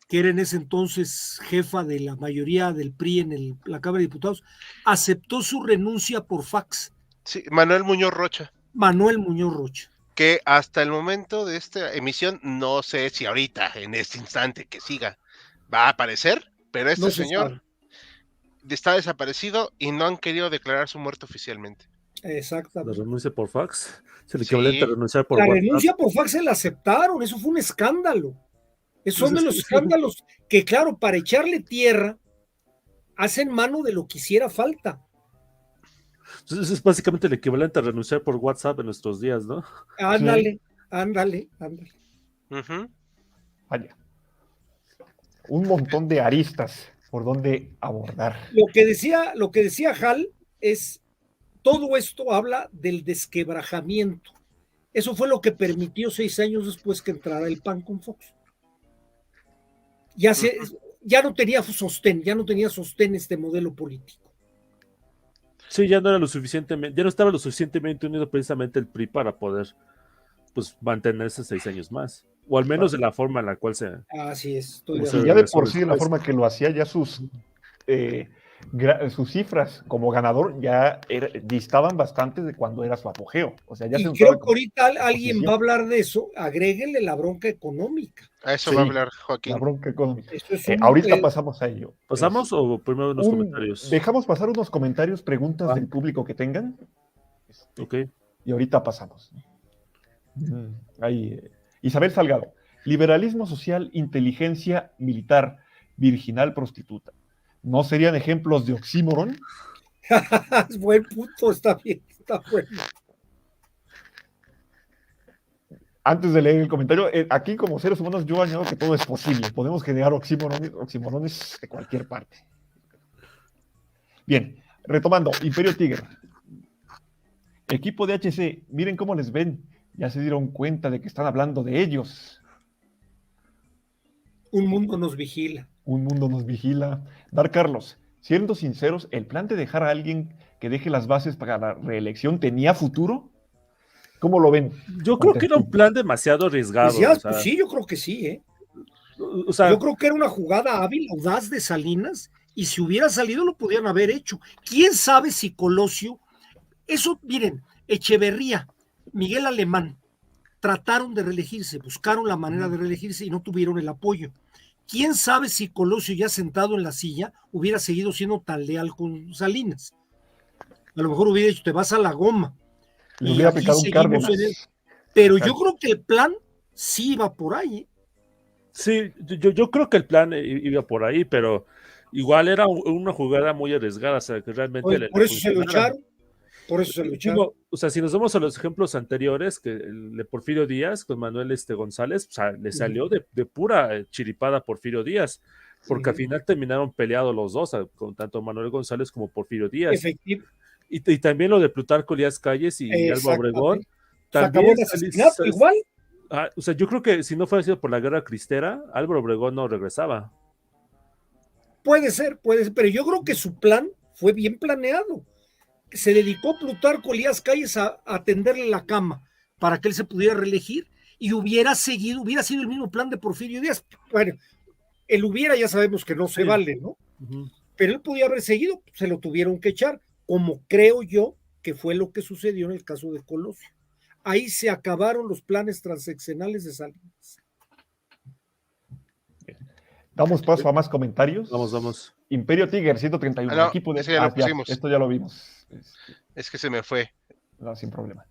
que era en ese entonces jefa de la mayoría del PRI en la Cámara de Diputados, aceptó su renuncia por fax. Sí, Manuel Muñoz Rocha. Que hasta el momento de esta emisión, no sé si ahorita, en este instante que siga, va a aparecer, pero este señor está desaparecido y no han querido declarar su muerte oficialmente. Exactamente. La renuncia por fax. Se le equivalente a renunciar por la WhatsApp. Renuncia por fax se la aceptaron, eso fue un escándalo. Esos son de los escándalos que, claro, para echarle tierra, hacen mano de lo que hiciera falta. Entonces es básicamente el equivalente a renunciar por WhatsApp en nuestros días, ¿no? Ándale. Vaya. Un montón de aristas por donde abordar. Lo que decía Hal es, todo esto habla del desquebrajamiento. Eso fue lo que permitió 6 años después que entrara el PAN con Fox. Ya no tenía sostén este modelo político. Sí, ya no estaba lo suficientemente unido precisamente el PRI para poder pues mantenerse 6 años más. O al menos de la forma en la cual se. Así es, y ya de por sí, la forma que lo hacía, ya sus cifras como ganador ya distaban bastante de cuando era su apogeo. O sea, ya y creo que ahorita alguien va a hablar de eso, agréguenle la bronca económica. A eso va a hablar Joaquín. La bronca económica. Ahorita pasamos a ello. ¿Pasamos o primero unos comentarios? Dejamos pasar unos comentarios, preguntas del público que tengan. Ok. Y ahorita pasamos. Ahí, Isabel Salgado. Liberalismo social, inteligencia militar, virginal prostituta. ¿No serían ejemplos de oxímoron? Buen punto, está bien, está bueno. Antes de leer el comentario, aquí como seres humanos yo añado que todo es posible. Podemos generar oxímorones de cualquier parte. Bien, retomando, Imperio Tigre. Equipo de HC, miren cómo les ven. Ya se dieron cuenta de que están hablando de ellos. Un mundo nos vigila. Un mundo nos vigila. Dar Carlos, siendo sinceros, ¿el plan de dejar a alguien que deje las bases para la reelección tenía futuro? ¿Cómo lo ven? Yo creo que era un plan demasiado arriesgado. Pues sí, yo creo que sí, O sea, yo creo que era una jugada hábil, audaz de Salinas, y si hubiera salido lo podían haber hecho. ¿Quién sabe si Colosio... Eso, miren, Echeverría, Miguel Alemán, trataron de reelegirse, buscaron la manera de reelegirse y no tuvieron el apoyo. ¿Quién sabe si Colosio, ya sentado en la silla, hubiera seguido siendo tan leal con Salinas? A lo mejor hubiera dicho, te vas a la goma. Le hubiera picado un Cárdenas. Pero yo creo que el plan sí iba por ahí. Sí, yo creo que el plan iba por ahí, pero igual era una jugada muy arriesgada, o sea, que realmente... Por eso se lo echaron. Por eso se lo echaron. O sea, si nos vamos a los ejemplos anteriores, que el de Porfirio Díaz con Manuel González, o sea, le salió de pura chiripada Porfirio Díaz, porque al final terminaron peleados los dos, con tanto Manuel González como Porfirio Díaz. Efectivo. Y también lo de Plutarco Elías Calles y Álvaro Obregón. También igual. O sea, yo creo que si no fuera sido por la guerra cristera, Álvaro Obregón no regresaba. Puede ser, pero yo creo que su plan fue bien planeado. Se dedicó Plutarco Elías Calles a atenderle la cama para que él se pudiera reelegir y hubiera sido el mismo plan de Porfirio Díaz. Bueno, el hubiera ya sabemos que no se vale, ¿no? Pero él podía haber seguido, se lo tuvieron que echar, como creo yo que fue lo que sucedió en el caso de Colosio. Ahí se acabaron los planes transeccionales de Salinas. Damos paso a más comentarios. Vamos. Imperio Tiger, 131. No, equipo de... ya esto ya lo vimos. Es que se me fue. No, sin problema.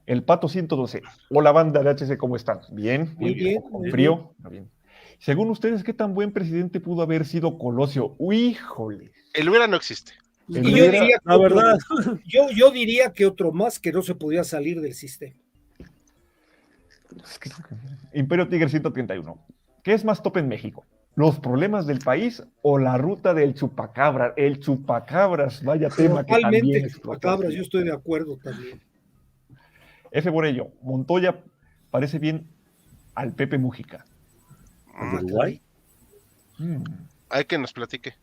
El Pato 112. Hola, banda de HC, ¿cómo están? Bien. Muy bien. Con frío. Bien. Según ustedes, ¿qué tan buen presidente pudo haber sido Colosio? ¡Híjole! El hubiera no existe. Yo diría la verdad. Yo diría que otro más que no se podía salir del sistema. Imperio Tigre 131. ¿Qué es más top en México? ¿Los problemas del país o la ruta del chupacabra? El chupacabras, vaya tema que también es chupacabras, yo estoy de acuerdo también. F. Borello, Montoya parece bien al Pepe Mujica. ¿De Uruguay? Hay que nos platique.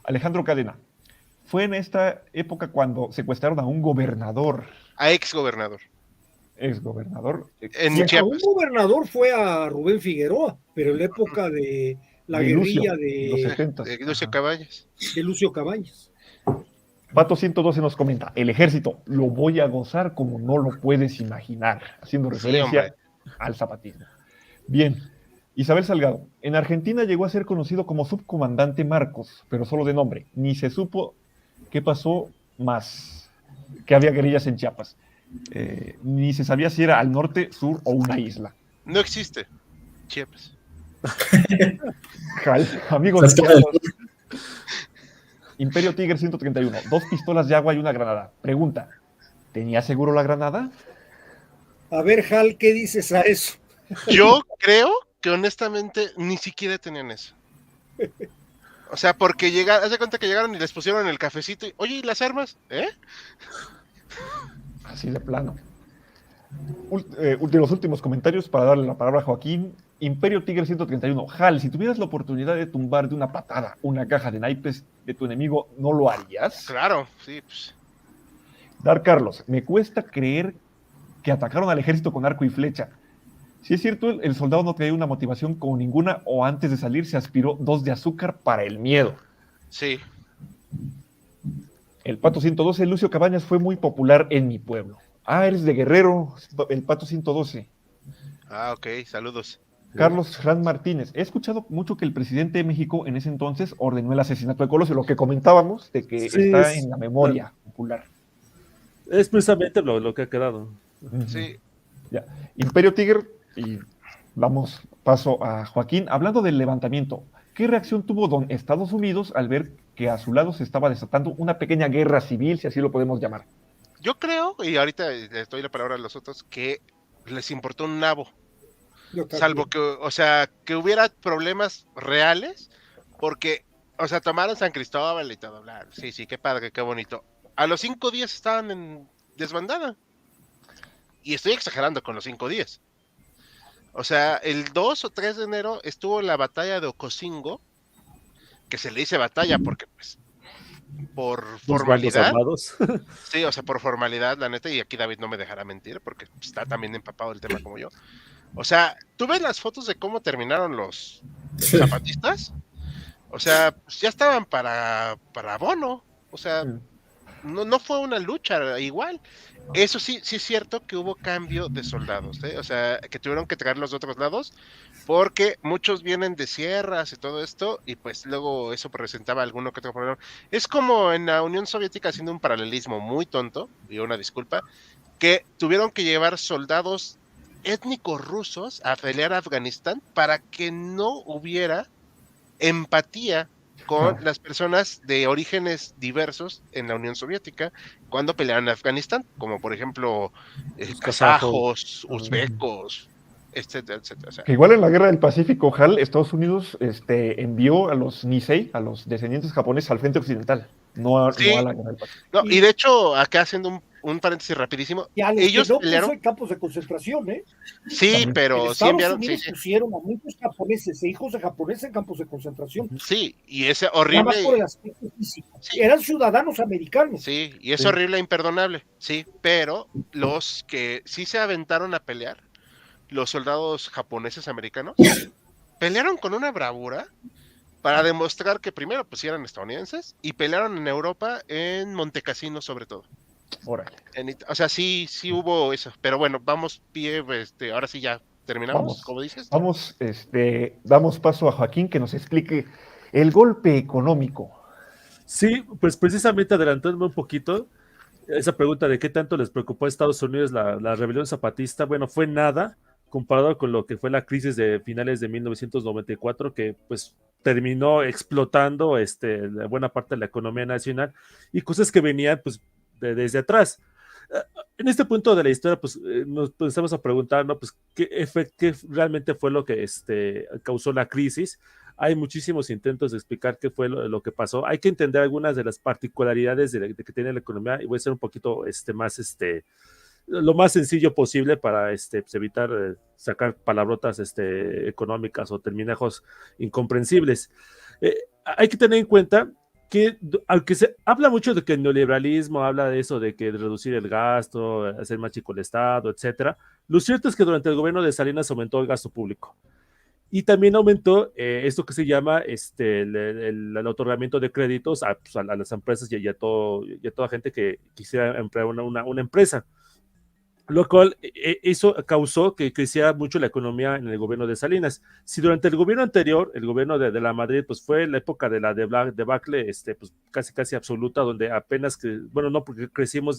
Alejandro Cadena, fue en esta época cuando secuestraron a un gobernador. A exgobernador. Exgobernador. En Chiapas. Un gobernador fue a Rubén Figueroa, pero en la época de la guerrilla de Lucio Cabañas. De Lucio Cabañas. Pato 112 nos comenta, el ejército lo voy a gozar como no lo puedes imaginar, haciendo referencia al zapatismo. Bien, Isabel Salgado, en Argentina llegó a ser conocido como subcomandante Marcos, pero solo de nombre, ni se supo qué pasó más, que había guerrillas en Chiapas. Ni se sabía si era al norte, sur o una isla. No existe Chiapas. Amigos de Chiapas. Imperio Tigre 131, 2 pistolas de agua y una granada. Pregunta, ¿tenía seguro la granada? A ver, Hal, ¿qué dices a eso? Yo creo que honestamente ni siquiera tenían eso. O sea, porque haz de cuenta que llegaron y les pusieron el cafecito y, oye, ¿y las armas? Así de plano. De los últimos comentarios para darle la palabra a Joaquín. Imperio Tigre 131. Hal, si tuvieras la oportunidad de tumbar de una patada una caja de naipes de tu enemigo, ¿no lo harías? Claro, sí. Pues. Dar Carlos, me cuesta creer que atacaron al ejército con arco y flecha. Si es cierto, el soldado no traía una motivación como ninguna, o antes de salir se aspiró 2 de azúcar para el miedo. Sí. El Pato 112, Lucio Cabañas fue muy popular en mi pueblo. Ah, eres de Guerrero, el Pato 112. Ah, ok, saludos. Carlos Fran Martínez, he escuchado mucho que el presidente de México en ese entonces ordenó el asesinato de Colosio, lo que comentábamos de que está en la memoria popular. Es precisamente lo que ha quedado. Sí. Ya. Imperio Tigre, y damos paso a Joaquín. Hablando del levantamiento, ¿qué reacción tuvo don Estados Unidos al ver que a su lado se estaba desatando una pequeña guerra civil, si así lo podemos llamar? Yo creo, y ahorita les doy la palabra a los otros, que les importó un nabo. Salvo que, o sea, que hubiera problemas reales, porque, o sea, tomaron San Cristóbal y todo, bla. Sí, qué padre, qué bonito. A los 5 días estaban en desbandada. Y estoy exagerando con los 5 días. O sea, el 2 o 3 de enero estuvo la batalla de Ocosingo, que se le dice batalla porque, pues, por formalidad. Sí, o sea, por formalidad, la neta, y aquí David no me dejará mentir, porque está también empapado el tema como yo. O sea, ¿tú ves las fotos de cómo terminaron los zapatistas? O sea, pues ya estaban para abono. O sea, no fue una lucha igual. Eso sí es cierto que hubo cambio de soldados, ¿eh? O sea, que tuvieron que traer los de otros lados, porque muchos vienen de sierras y todo esto, y pues luego eso presentaba alguno que otro problema. Es como en la Unión Soviética, haciendo un paralelismo muy tonto, y una disculpa, que tuvieron que llevar soldados étnicos rusos a pelear a Afganistán para que no hubiera empatía con las personas de orígenes diversos en la Unión Soviética cuando peleaban en Afganistán, como por ejemplo kazajos, uzbecos, etcétera, etcétera. O sea, que igual en la Guerra del Pacífico, Hal, Estados Unidos envió a los Nisei, a los descendientes japoneses, al frente occidental, no a la Guerra del Pacífico. No, y de hecho, acá haciendo un paréntesis rapidísimo, y a los ellos que no pelearon en campos de concentración, ¿eh? Sí, también. Pero sí enviaron. Estados Unidos pusieron a muchos japoneses e hijos de japoneses en campos de concentración. Sí, y ese horrible. Nada más por el aspecto físico. Sí. Eran ciudadanos americanos. Sí, y es horrible e imperdonable. Sí, pero los que sí se aventaron a pelear, los soldados japoneses americanos, pelearon con una bravura para demostrar que primero pues eran estadounidenses y pelearon en Europa, en Montecassino sobre todo. O sea, sí hubo eso, pero bueno, vamos ahora sí ya terminamos, como dices. Damos paso a Joaquín que nos explique el golpe económico. Sí, pues precisamente adelantándome un poquito, esa pregunta de qué tanto les preocupó a Estados Unidos la rebelión zapatista, bueno, fue nada comparado con lo que fue la crisis de finales de 1994, que pues terminó explotando buena parte de la economía nacional y cosas que venían pues desde atrás. En este punto de la historia, pues nos empezamos a preguntar, ¿no? Pues qué realmente fue lo que causó la crisis. Hay muchísimos intentos de explicar qué fue lo que pasó. Hay que entender algunas de las particularidades de que tiene la economía y voy a ser un poquito lo más sencillo posible para pues, evitar sacar palabrotas económicas o terminajos incomprensibles. Hay que tener en cuenta que, aunque se habla mucho de que el neoliberalismo habla de eso, de que reducir el gasto, hacer más chico el Estado, etcétera, lo cierto es que durante el gobierno de Salinas aumentó el gasto público. Y también aumentó esto que se llama el otorgamiento de créditos a las empresas y a toda gente que quisiera emplear una empresa. Lo cual eso causó que creciera mucho la economía en el gobierno de Salinas. Si durante el gobierno anterior, el gobierno de la Madrid, pues fue la época de la debacle, pues casi absoluta, donde apenas, no, porque crecimos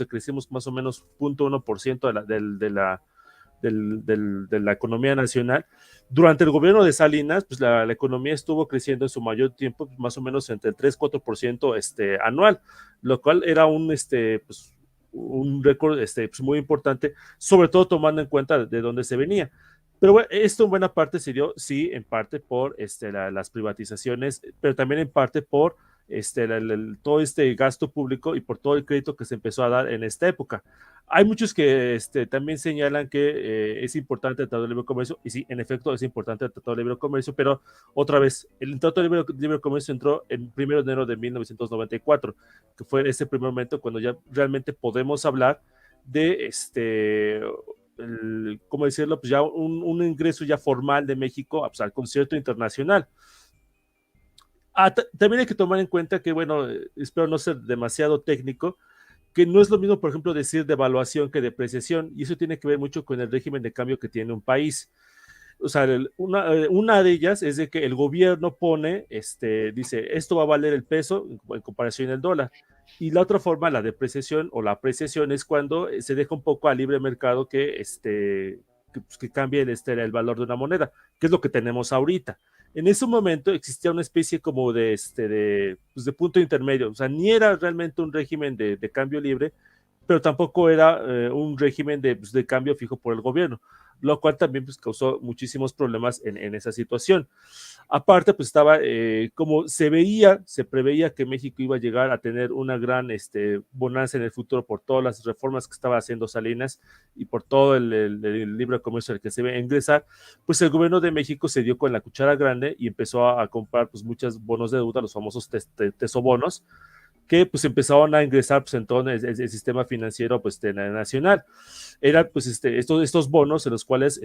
más o menos 0.1% de la economía nacional. Durante el gobierno de Salinas, pues la economía estuvo creciendo en su mayor tiempo, pues, más o menos entre el 3-4% anual, lo cual era un récord pues muy importante, sobre todo tomando en cuenta de dónde se venía. Pero bueno, esto en buena parte se dio, sí, en parte por las privatizaciones, pero también en parte por todo este gasto público y por todo el crédito que se empezó a dar en esta época. Hay muchos que también señalan que es importante el Tratado de Libre Comercio, y sí, en efecto es importante el Tratado de Libre Comercio, pero otra vez, el Tratado de Libre Comercio entró el 1 de enero de 1994, que fue ese primer momento cuando ya realmente podemos hablar de ¿cómo decirlo? Pues ya un ingreso ya formal de México pues, al concierto internacional. También hay que tomar en cuenta que, bueno, espero no ser demasiado técnico, que no es lo mismo, por ejemplo, decir devaluación que depreciación, y eso tiene que ver mucho con el régimen de cambio que tiene un país. O sea, una de ellas es de que el gobierno pone, dice, esto va a valer el peso en comparación al dólar. Y la otra forma, la depreciación o la apreciación, es cuando se deja un poco a libre mercado que cambie el valor de una moneda, que es lo que tenemos ahorita. En ese momento existía una especie como de punto intermedio, o sea, ni era realmente un régimen de cambio libre, pero tampoco era un régimen de cambio fijo por el gobierno, lo cual también pues, causó muchísimos problemas en esa situación. Aparte, pues estaba, como se preveía que México iba a llegar a tener una gran bonanza en el futuro por todas las reformas que estaba haciendo Salinas y por todo el libre comercio al que se iba a ingresar, pues el gobierno de México se dio con la cuchara grande y empezó a comprar pues muchos bonos de deuda, los famosos tesobonos, que pues empezaron a ingresar pues, en todo el sistema financiero pues, nacional. Eran pues estos bonos en los cuales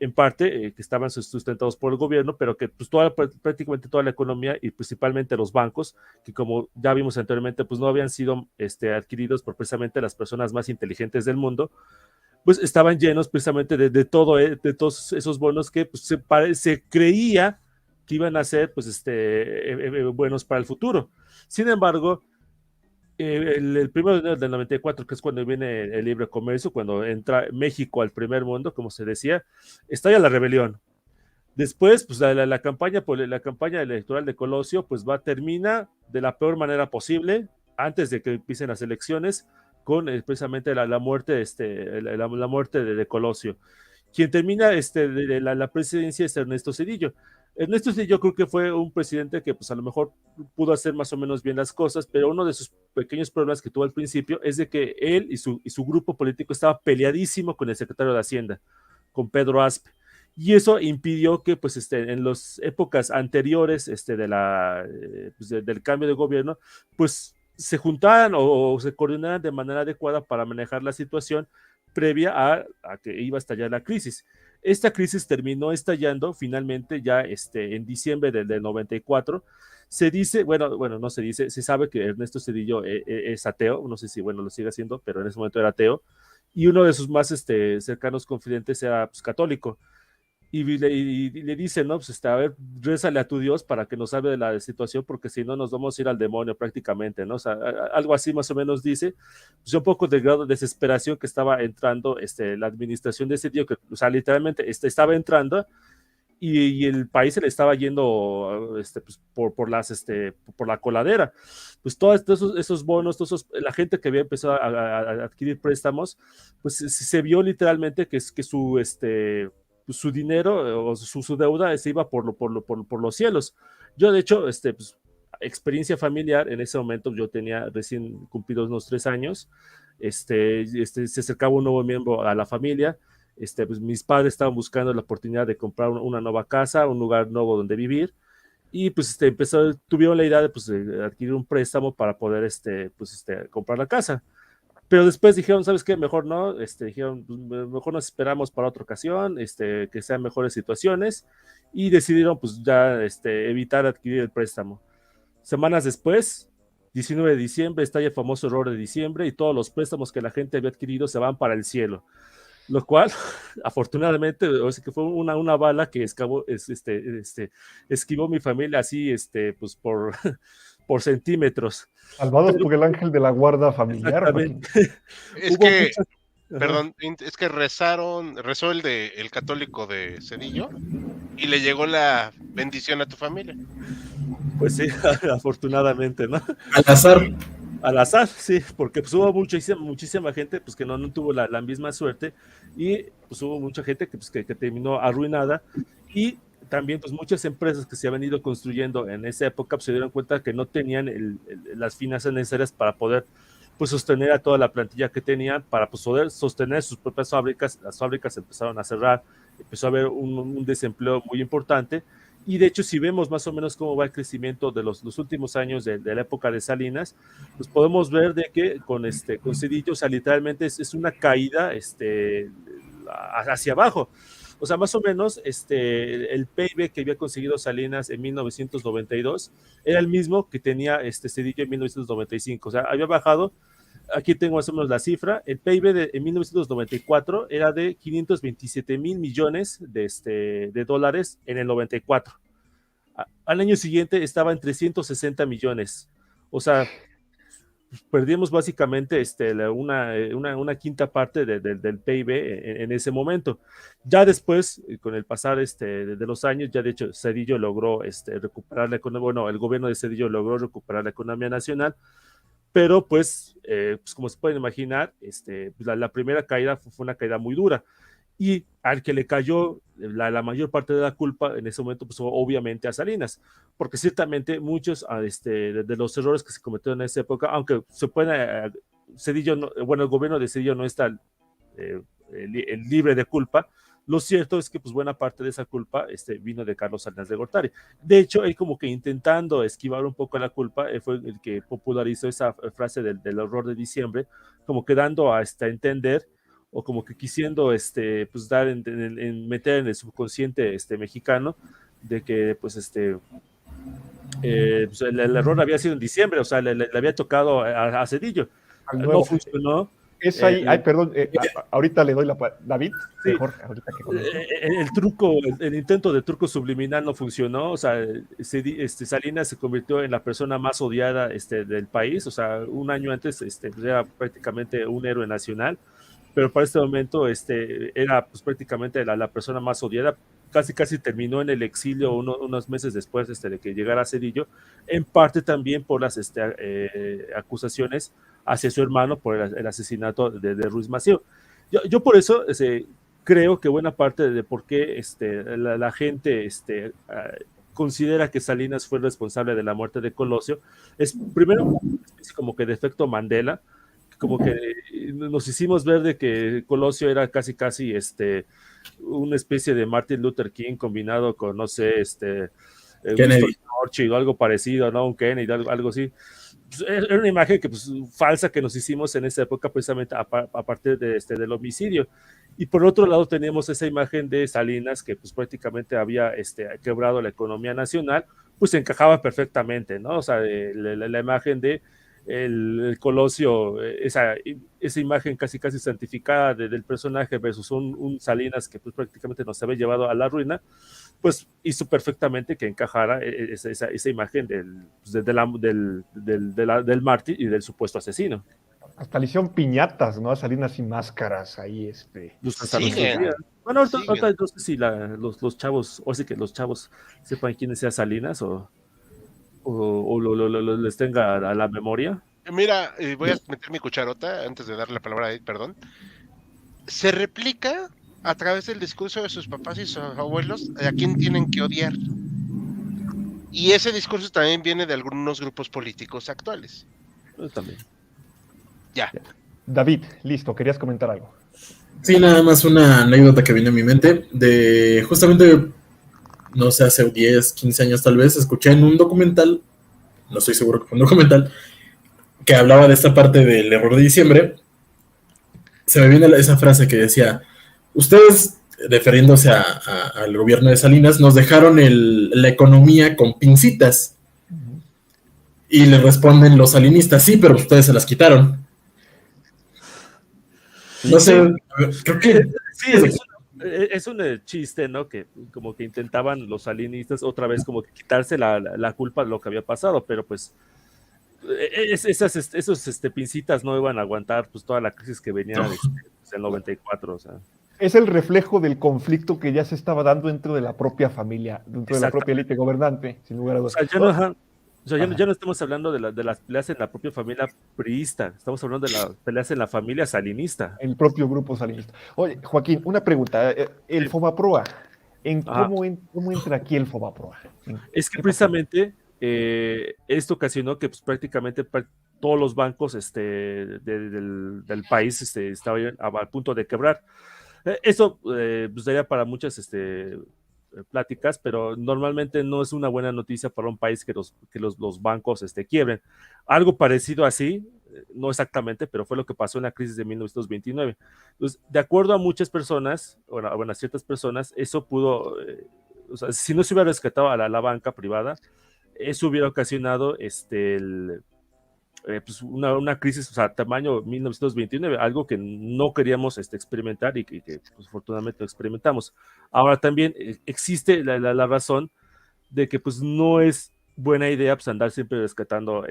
en parte que estaban sustentados por el gobierno, pero que pues prácticamente toda la economía y principalmente los bancos, que como ya vimos anteriormente, pues no habían sido adquiridos por precisamente las personas más inteligentes del mundo, pues estaban llenos precisamente de todos esos bonos que pues, se creía que iban a ser pues, buenos para el futuro. Sin embargo, el 1 de enero del 94, que es cuando viene el libre comercio, cuando entra México al primer mundo, como se decía, estalla la rebelión. Después, pues la campaña electoral de Colosio, pues termina de la peor manera posible, antes de que empiecen las elecciones, con precisamente la muerte, la muerte de Colosio. Quien termina la presidencia es Ernesto Zedillo. Ernesto Zedillo creo que fue un presidente que pues a lo mejor pudo hacer más o menos bien las cosas, pero uno de sus pequeños problemas que tuvo al principio es de que él y su grupo político estaba peleadísimo con el secretario de Hacienda, con Pedro Aspe, y eso impidió que pues en las épocas anteriores del cambio de gobierno pues se juntaran o se coordinaran de manera adecuada para manejar la situación previa a que iba a estallar la crisis. Esta crisis terminó estallando finalmente ya en diciembre del 94. Se dice, bueno, no se dice, se sabe que Ernesto Zedillo es ateo, no sé si, bueno, lo sigue haciendo, pero en ese momento era ateo, y uno de sus más cercanos confidentes era pues, católico. Y le dice, no, pues a ver, rézale a tu Dios para que nos salve de la situación, porque si no nos vamos a ir al demonio prácticamente, ¿no? O sea, algo así más o menos dice, pues un poco del grado de desesperación que estaba entrando la administración de ese tío, que, o sea, literalmente estaba entrando y el país se le estaba yendo pues, por la coladera. Pues todos esos bonos, la gente que había empezado a adquirir préstamos, pues se vio literalmente que su dinero o su deuda se iba por los cielos. Yo, de hecho, pues, experiencia familiar, en ese momento yo tenía recién cumplidos unos 3 años, se acercaba un nuevo miembro a la familia, pues mis padres estaban buscando la oportunidad de comprar una nueva casa, un lugar nuevo donde vivir, y pues tuvieron la idea de adquirir un préstamo para poder comprar la casa. Pero después dijeron, ¿sabes qué? Mejor no, dijeron, mejor nos esperamos para otra ocasión, que sean mejores situaciones, y decidieron pues ya evitar adquirir el préstamo. Semanas después, 19 de diciembre, estalla el famoso error de diciembre y todos los préstamos que la gente había adquirido se van para el cielo. Lo cual, afortunadamente, o sea, que fue una bala que esquivó mi familia así, pues por centímetros. Salvados por el ángel de la guarda familiar. Es que rezó el católico de Zedillo y le llegó la bendición a tu familia. Pues sí, afortunadamente, ¿no? Al azar, sí, porque pues hubo muchísima gente pues que no tuvo la misma suerte, y pues hubo mucha gente que terminó arruinada, y también pues muchas empresas que se habían ido construyendo en esa época pues, se dieron cuenta que no tenían las finanzas necesarias para poder pues sostener a toda la plantilla que tenían, para pues, poder sostener sus propias fábricas. Las fábricas empezaron a cerrar, empezó a haber un desempleo muy importante, y de hecho si vemos más o menos cómo va el crecimiento de los últimos años de la época de Salinas, pues podemos ver de que con Zedillo, o sea, literalmente es una caída hacia abajo. O sea, más o menos el PIB que había conseguido Salinas en 1992 era el mismo que tenía Zedillo en 1995. O sea, había bajado. Aquí tengo más o menos la cifra. El PIB en 1994 era de 527 mil millones de dólares en el 94. Al año siguiente estaba en 360 millones. O sea, perdimos básicamente una quinta parte del PIB en ese momento. Ya después, con el pasar de los años, ya de hecho Zedillo logró recuperar la economía, bueno, el gobierno de Zedillo logró recuperar la economía nacional, pero pues como se pueden imaginar, la primera caída fue una caída muy dura, y al que le cayó la mayor parte de la culpa en ese momento, pues obviamente a Salinas, porque ciertamente muchos de los errores que se cometieron en esa época, aunque se puede, Zedillo, bueno, el gobierno de Zedillo no está libre de culpa. Lo cierto es que pues buena parte de esa culpa vino de Carlos Salinas de Gortari. De hecho, él como que intentando esquivar un poco la culpa, fue el que popularizó esa frase del horror de diciembre, como que dando a entender, o como que quisiendo pues dar meter en el subconsciente mexicano de que pues pues el error había sido en diciembre, o sea, le había tocado a Zedillo. No funcionó. Es ahí, perdón, ahorita le doy David, sí, mejor, ahorita que el truco, el intento de truco subliminal no funcionó. O sea, Salinas se convirtió en la persona más odiada del país. O sea, un año antes era prácticamente un héroe nacional, pero para este momento era pues prácticamente la persona más odiada. Casi terminó en el exilio unos meses después de que llegara Zedillo, en parte también por las acusaciones hacia su hermano por el asesinato de Ruiz Massieu. Yo por eso creo que buena parte de por qué la gente considera que Salinas fue responsable de la muerte de Colosio es primero una especie como que de efecto Mandela, como que nos hicimos ver de que Colosio era casi una especie de Martin Luther King combinado con, no sé, Kennedy o algo parecido, ¿no? Un Kennedy, algo así. Pues, era una imagen que, pues, falsa que nos hicimos en esa época, precisamente a partir del homicidio. Y por otro lado teníamos esa imagen de Salinas que pues prácticamente había quebrado la economía nacional, pues encajaba perfectamente, ¿no? O sea, la imagen de el Colosio, esa imagen casi santificada del personaje versus un Salinas que pues prácticamente nos había llevado a la ruina, pues hizo perfectamente que encajara esa imagen del mártir y del supuesto asesino. Hasta le hicieron piñatas, ¿no? A Salinas y máscaras ahí, Bueno, ahorita no sé si los chavos, o sí que los chavos sepan quiénes sea Salinas o les tenga a la memoria. Mira, voy a meter mi cucharota antes de darle la palabra a Ed, perdón. Se replica a través del discurso de sus papás y sus abuelos a quién tienen que odiar. Y ese discurso también viene de algunos grupos políticos actuales. También. Ya. David, listo, querías comentar algo. Sí, nada más una anécdota que viene a mi mente de justamente, no sé, hace 10, 15 años tal vez, escuché en un documental, no estoy seguro que fue un documental, que hablaba de esta parte del error de diciembre. Se me viene esa frase que decía, ustedes, refiriéndose al gobierno de Salinas, nos dejaron la economía con pincitas. Y le responden los salinistas, sí, pero ustedes se las quitaron. No sé, creo que... Sí, es un chiste, ¿no? Que como que intentaban los salinistas otra vez como que quitarse la culpa de lo que había pasado, pero pues esos pincitas no iban a aguantar pues toda la crisis que venía desde el 94, o sea. Es el reflejo del conflicto que ya se estaba dando dentro de la propia familia, dentro de la propia élite gobernante, sin lugar a dudas. O sea, ya no estamos hablando de las peleas en la propia familia priista, estamos hablando de las peleas en la familia salinista. El propio grupo salinista. Oye, Joaquín, una pregunta. El FOBAPROA, en cómo entra aquí el Fobaproa. Es que precisamente esto ocasionó que pues, prácticamente todos los bancos del país estaban al punto de quebrar. Eso pues daría para muchas pláticas, pero normalmente no es una buena noticia para un país que los bancos quiebren. Algo parecido así, no exactamente, pero fue lo que pasó en la crisis de 1929. Entonces, de acuerdo a muchas personas, bueno, a ciertas personas, eso pudo, o sea, si no se hubiera rescatado a la banca privada, eso hubiera ocasionado pues una crisis, o sea, tamaño 1929, algo que no queríamos experimentar y que pues, afortunadamente experimentamos. Ahora también existe la razón de que pues no es buena idea pues, andar siempre rescatando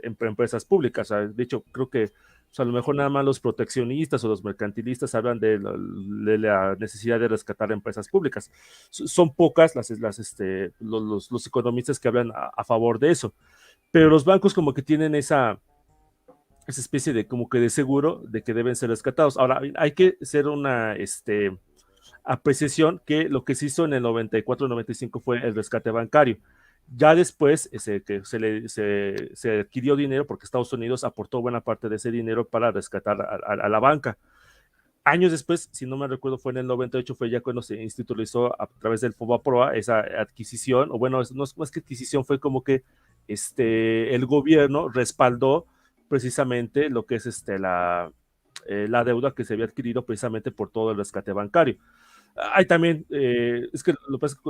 empresas públicas. O sea, de hecho, creo que pues, a lo mejor nada más los proteccionistas o los mercantilistas hablan de la necesidad de rescatar empresas públicas. Son pocas los economistas que hablan a favor de eso. Pero los bancos como que tienen esa especie de como que de seguro de que deben ser rescatados. Ahora, hay que hacer una apreciación que lo que se hizo en el 94-95 fue el rescate bancario. Ya después que se adquirió dinero porque Estados Unidos aportó buena parte de ese dinero para rescatar a la banca. Años después, si no me recuerdo, fue en el 98, fue ya cuando se institucionalizó a través del Fobaproa esa adquisición, o bueno, no es más que adquisición, fue como que el gobierno respaldó precisamente lo que es la deuda que se había adquirido precisamente por todo el rescate bancario. Hay también, es que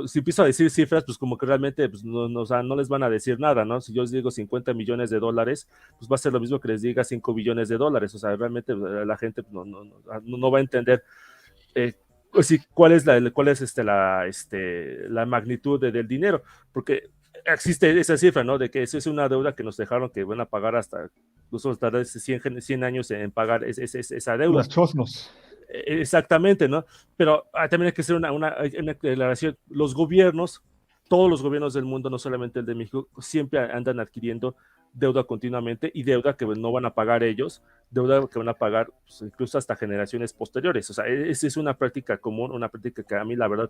si empiezo a decir cifras, pues como que realmente pues o sea, no les van a decir nada, ¿no? Si yo les digo 50 millones de dólares, pues va a ser lo mismo que les diga 5 billones de dólares, o sea, realmente la gente no va a entender pues, sí, cuál es la magnitud del dinero, porque existe esa cifra, ¿no? De que eso es una deuda que nos dejaron que van a pagar hasta, incluso tardar 100 años en pagar esa deuda. Los chosnos. Exactamente, ¿no? Pero también hay que hacer una declaración. Los gobiernos, todos los gobiernos del mundo, no solamente el de México, siempre andan adquiriendo deuda continuamente y deuda que no van a pagar ellos, deuda que van a pagar pues, incluso hasta generaciones posteriores. O sea, esa es una práctica común, una práctica que a mí la verdad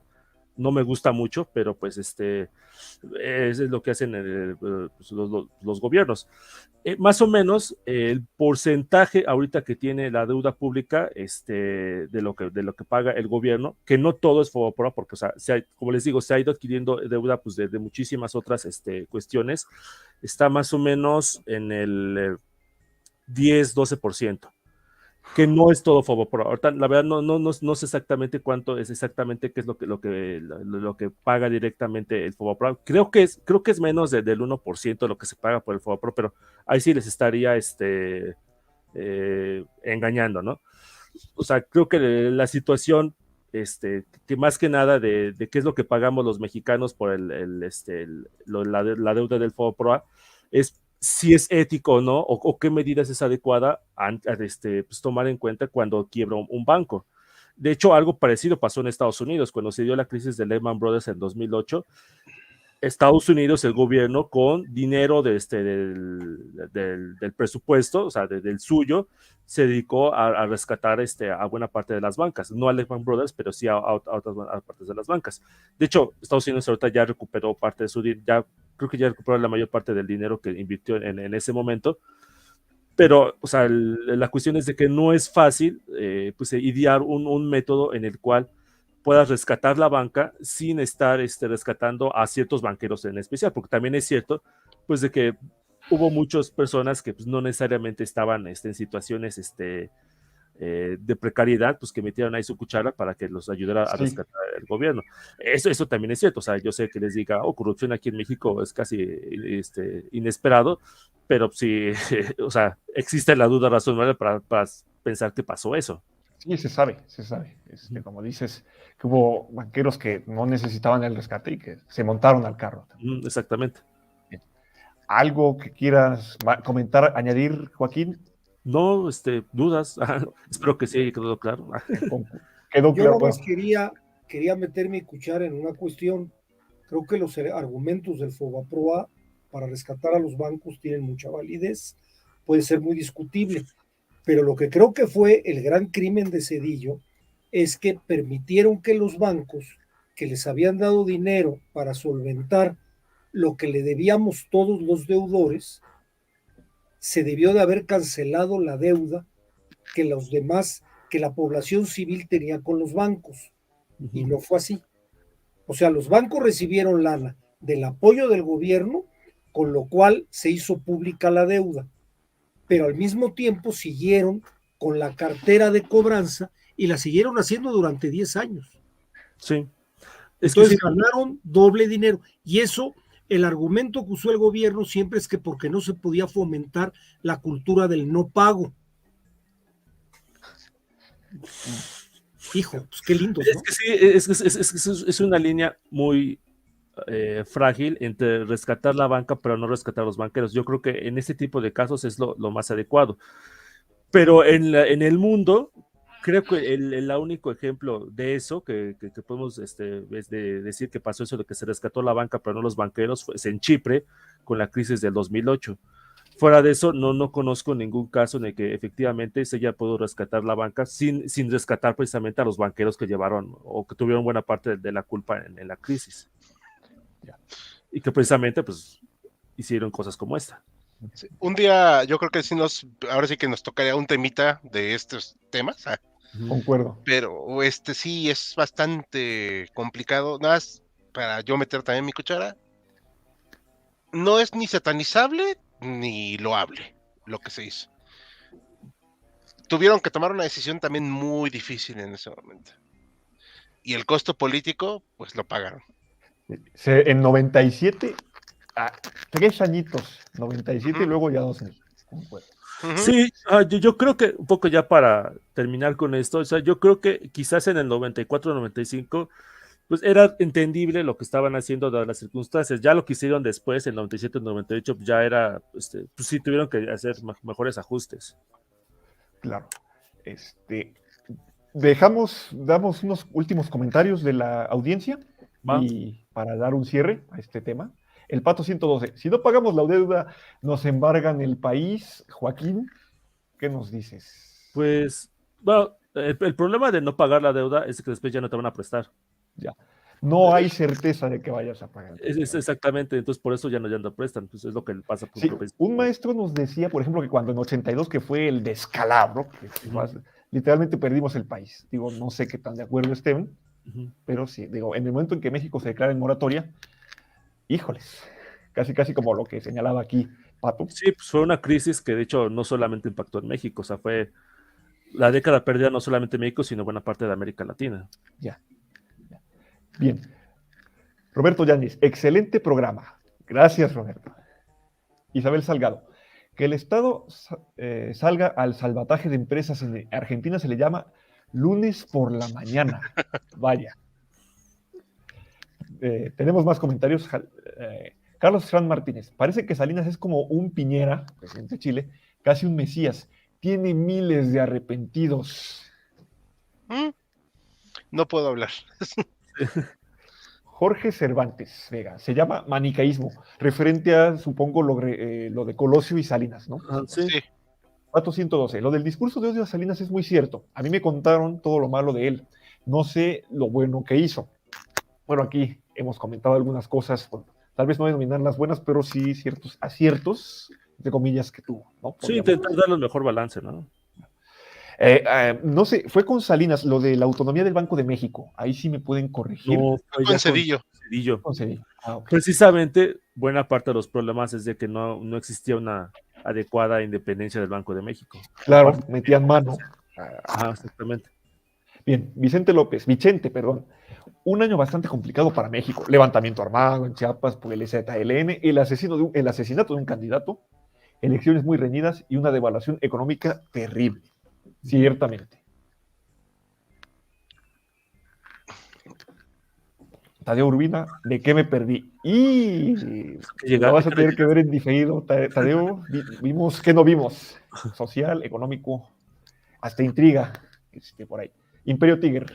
no me gusta mucho, pero pues eso es lo que hacen pues, los gobiernos. Más o menos el porcentaje ahorita que tiene la deuda pública de lo que paga el gobierno, que no todo es Fobaproa, porque, o sea, como les digo, se ha ido adquiriendo deuda pues, de muchísimas otras cuestiones, está más o menos en el 10-12%. Que no es todo Fobaproa. Ahorita, la verdad, no sé exactamente cuánto es exactamente qué es lo que paga directamente el Fobaproa. Creo que es menos del 1% de lo que se paga por el Fobaproa, pero ahí sí les estaría engañando, ¿no? O sea, creo que la situación, que más que nada de qué es lo que pagamos los mexicanos por la deuda del Fobaproa, es si es ético o no, o qué medidas es adecuada pues, tomar en cuenta cuando quiebra un banco. De hecho, algo parecido pasó en Estados Unidos, cuando se dio la crisis de Lehman Brothers en 2008. Estados Unidos, el gobierno, con dinero del presupuesto, o sea, del suyo, se dedicó a rescatar a buena parte de las bancas, no a Lehman Brothers, pero sí a otras partes de las bancas. De hecho, Estados Unidos ahorita ya recuperó parte de su dinero, creo que ya recuperó la mayor parte del dinero que invirtió en ese momento, pero, o sea, la cuestión es de que no es fácil, pues, idear un método en el cual puedas rescatar la banca sin estar rescatando a ciertos banqueros en especial, porque también es cierto, pues, de que hubo muchas personas que pues, no necesariamente estaban en situaciones de precariedad, pues que metieron ahí su cuchara para que los ayudara a rescatar el gobierno. Eso también es cierto, o sea, yo sé que les diga, corrupción aquí en México es casi inesperado, pero sí, o sea, existe la duda razonable para pensar que pasó eso. Sí, se sabe. Como dices, que hubo banqueros que no necesitaban el rescate y que se montaron al carro. Exactamente. Bien. ¿Algo que quieras comentar, añadir, Joaquín? No, dudas. Espero que sí haya quedado claro. Quedó claro. Yo nomás quería meter mi cuchara en una cuestión. Creo que los argumentos del Fobaproa para rescatar a los bancos tienen mucha validez. Puede ser muy discutible. Pero lo que creo que fue el gran crimen de Zedillo es que permitieron que los bancos que les habían dado dinero para solventar lo que le debíamos todos los deudores, se debió de haber cancelado la deuda que los demás, que la población civil tenía con los bancos. Y no fue así. O sea, los bancos recibieron lana del apoyo del gobierno, con lo cual se hizo pública la deuda, pero al mismo tiempo siguieron con la cartera de cobranza y la siguieron haciendo durante 10 años. Sí. Entonces ganaron doble dinero. Y eso, el argumento que usó el gobierno siempre es que porque no se podía fomentar la cultura del no pago. Hijo, pues qué lindo, ¿no? Es que sí, es una línea muy frágil entre rescatar la banca, pero no rescatar a los banqueros. Yo creo que en este tipo de casos es lo más adecuado. Pero en el mundo, creo que el único ejemplo de eso que podemos decir que pasó eso de que se rescató la banca, pero no los banqueros, fue en Chipre con la crisis del 2008. Fuera de eso, no conozco ningún caso en el que efectivamente se haya podido rescatar la banca sin rescatar precisamente a los banqueros que llevaron o que tuvieron buena parte de la culpa en la crisis. Y que precisamente pues hicieron cosas como esta. Sí, un día yo creo que ahora sí que nos tocaría un temita de estos temas. Concuerdo. Pero sí es bastante complicado. Nada más para yo meter también mi cuchara. No es ni satanizable ni loable lo que se hizo. Tuvieron que tomar una decisión también muy difícil en ese momento. Y el costo político, pues lo pagaron. En 97, 3 añitos, 97 y luego ya 2000. Sí, yo creo que un poco ya para terminar con esto, o sea, yo creo que quizás en el 94-95, pues era entendible lo que estaban haciendo dadas las circunstancias. Ya lo que hicieron después, en 97-98, ya era, pues sí tuvieron que hacer mejores ajustes. Claro. Damos unos últimos comentarios de la audiencia y para dar un cierre a este tema. El Pato 112. Si no pagamos la deuda, nos embargan el país. Joaquín, ¿qué nos dices? Pues, bueno, el problema de no pagar la deuda es que después ya no te van a prestar. Ya. No hay certeza de que vayas a pagar. Es exactamente, entonces por eso ya no prestan. Pues es lo que le pasa. Sí, un maestro nos decía, por ejemplo, que cuando en 82, que fue el descalabro, que literalmente perdimos el país. Digo, no sé qué tan de acuerdo estén, pero sí, digo, en el momento en que México se declara en moratoria, híjoles, casi como lo que señalaba aquí Pato. Sí, pues fue una crisis que de hecho no solamente impactó en México, o sea, fue la década perdida no solamente en México, sino buena parte de América Latina. Ya. Bien. Roberto Yáñez, excelente programa. Gracias, Roberto. Isabel Salgado, que el Estado salga al salvataje de empresas en Argentina se le llama lunes por la mañana. Vaya. Tenemos más comentarios. Carlos Fran Martínez, parece que Salinas es como un Piñera, presidente de Chile, casi un mesías. Tiene miles de arrepentidos. No puedo hablar. Jorge Cervantes Vega, se llama manicaísmo, referente a, supongo, lo de Colosio y Salinas, ¿no? Sí. Pato 112, lo del discurso de odio a Salinas es muy cierto. A mí me contaron todo lo malo de él. No sé lo bueno que hizo. Bueno, aquí hemos comentado algunas cosas, bueno, tal vez no denominar las buenas, pero sí ciertos aciertos, entre comillas, que tuvo, ¿no? Sí, intentar darle el mejor balance, ¿no? No sé, fue con Salinas, lo de la autonomía del Banco de México. Ahí sí me pueden corregir. No, fue con Cedillo. Con Cedillo. Okay. Precisamente, buena parte de los problemas es de que no existía una adecuada independencia del Banco de México. Claro, metían mano. Ajá, exactamente. Bien, Vicente, perdón. Un año bastante complicado para México. Levantamiento armado en Chiapas por el ZLN, el asesinato de un candidato, elecciones muy reñidas y una devaluación económica terrible. Ciertamente. Tadeo Urbina, ¿de qué me perdí? Y lo vas a tener que ver en diferido, Tadeo. Vimos que no vimos. Social, económico, hasta intriga, por ahí. Imperio Tiger,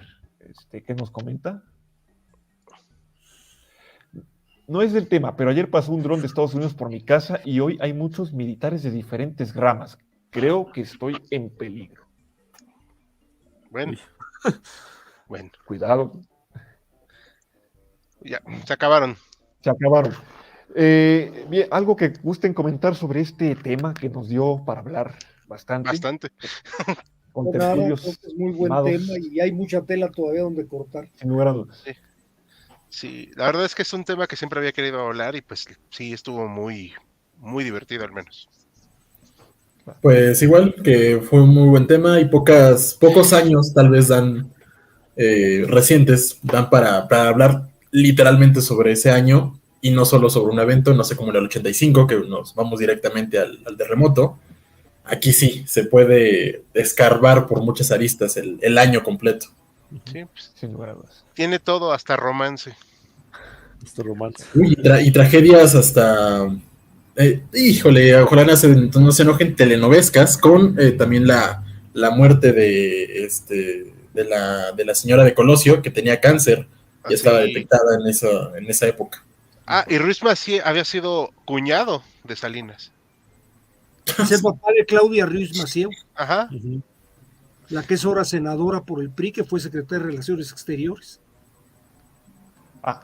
¿qué nos comenta? No es del tema, pero ayer pasó un dron de Estados Unidos por mi casa y hoy hay muchos militares de diferentes ramas. Creo que estoy en peligro. Bueno. Cuidado. Ya, se acabaron. Se acabaron. Bien, algo que gusten comentar sobre este tema que nos dio para hablar bastante. Bastante. Con Pues nada, tertulios creo que es muy buen estimados, tema y hay mucha tela todavía donde cortar. sin lugar a dudas. Sí, la verdad es que es un tema que siempre había querido hablar y pues sí, estuvo muy, muy divertido al menos. Pues igual, que fue un muy buen tema y pocos años tal vez dan recientes, dan para hablar literalmente sobre ese año y no solo sobre un evento, no sé, como el 85, que nos vamos directamente al terremoto. Aquí sí, se puede escarbar por muchas aristas el año completo. Sí, pues, Sin lugar a dudas. tiene todo, hasta romance. Este romance. Uy, y tragedias hasta... híjole, ojalá no se enojen, telenovescas, con también la muerte de la señora de Colosio, que tenía cáncer y estaba detectada en esa época. Ah, y Ruiz Massieu había sido cuñado de Salinas. Es el papá de Claudia Ruiz Massieu, Ajá. la que es ahora senadora por el PRI, que fue secretaria de Relaciones Exteriores.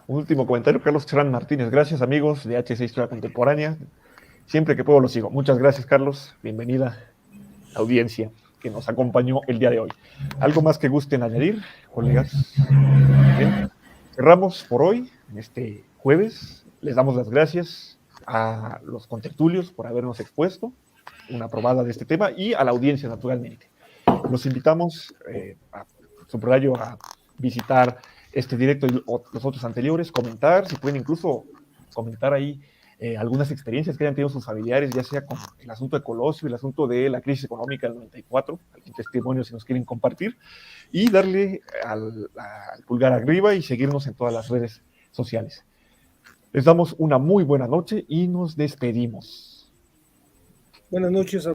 Un último comentario, Carlos Cherán Martínez. Gracias, amigos de HC Historia Contemporánea. Siempre que puedo lo sigo. Muchas gracias, Carlos. Bienvenida a la audiencia que nos acompañó el día de hoy. ¿Algo más que gusten añadir, colegas? Bien. Cerramos por hoy, en este jueves. Les damos las gracias a los contertulios por habernos expuesto una probada de este tema y a la audiencia, naturalmente. Los invitamos a subrayo a visitar este directo y los otros anteriores, comentar, si pueden incluso comentar ahí algunas experiencias que hayan tenido sus familiares, ya sea con el asunto de Colosio, el asunto de la crisis económica del 94, algún testimonio si nos quieren compartir, y darle al pulgar arriba y seguirnos en todas las redes sociales. Les damos una muy buena noche y nos despedimos. Buenas noches a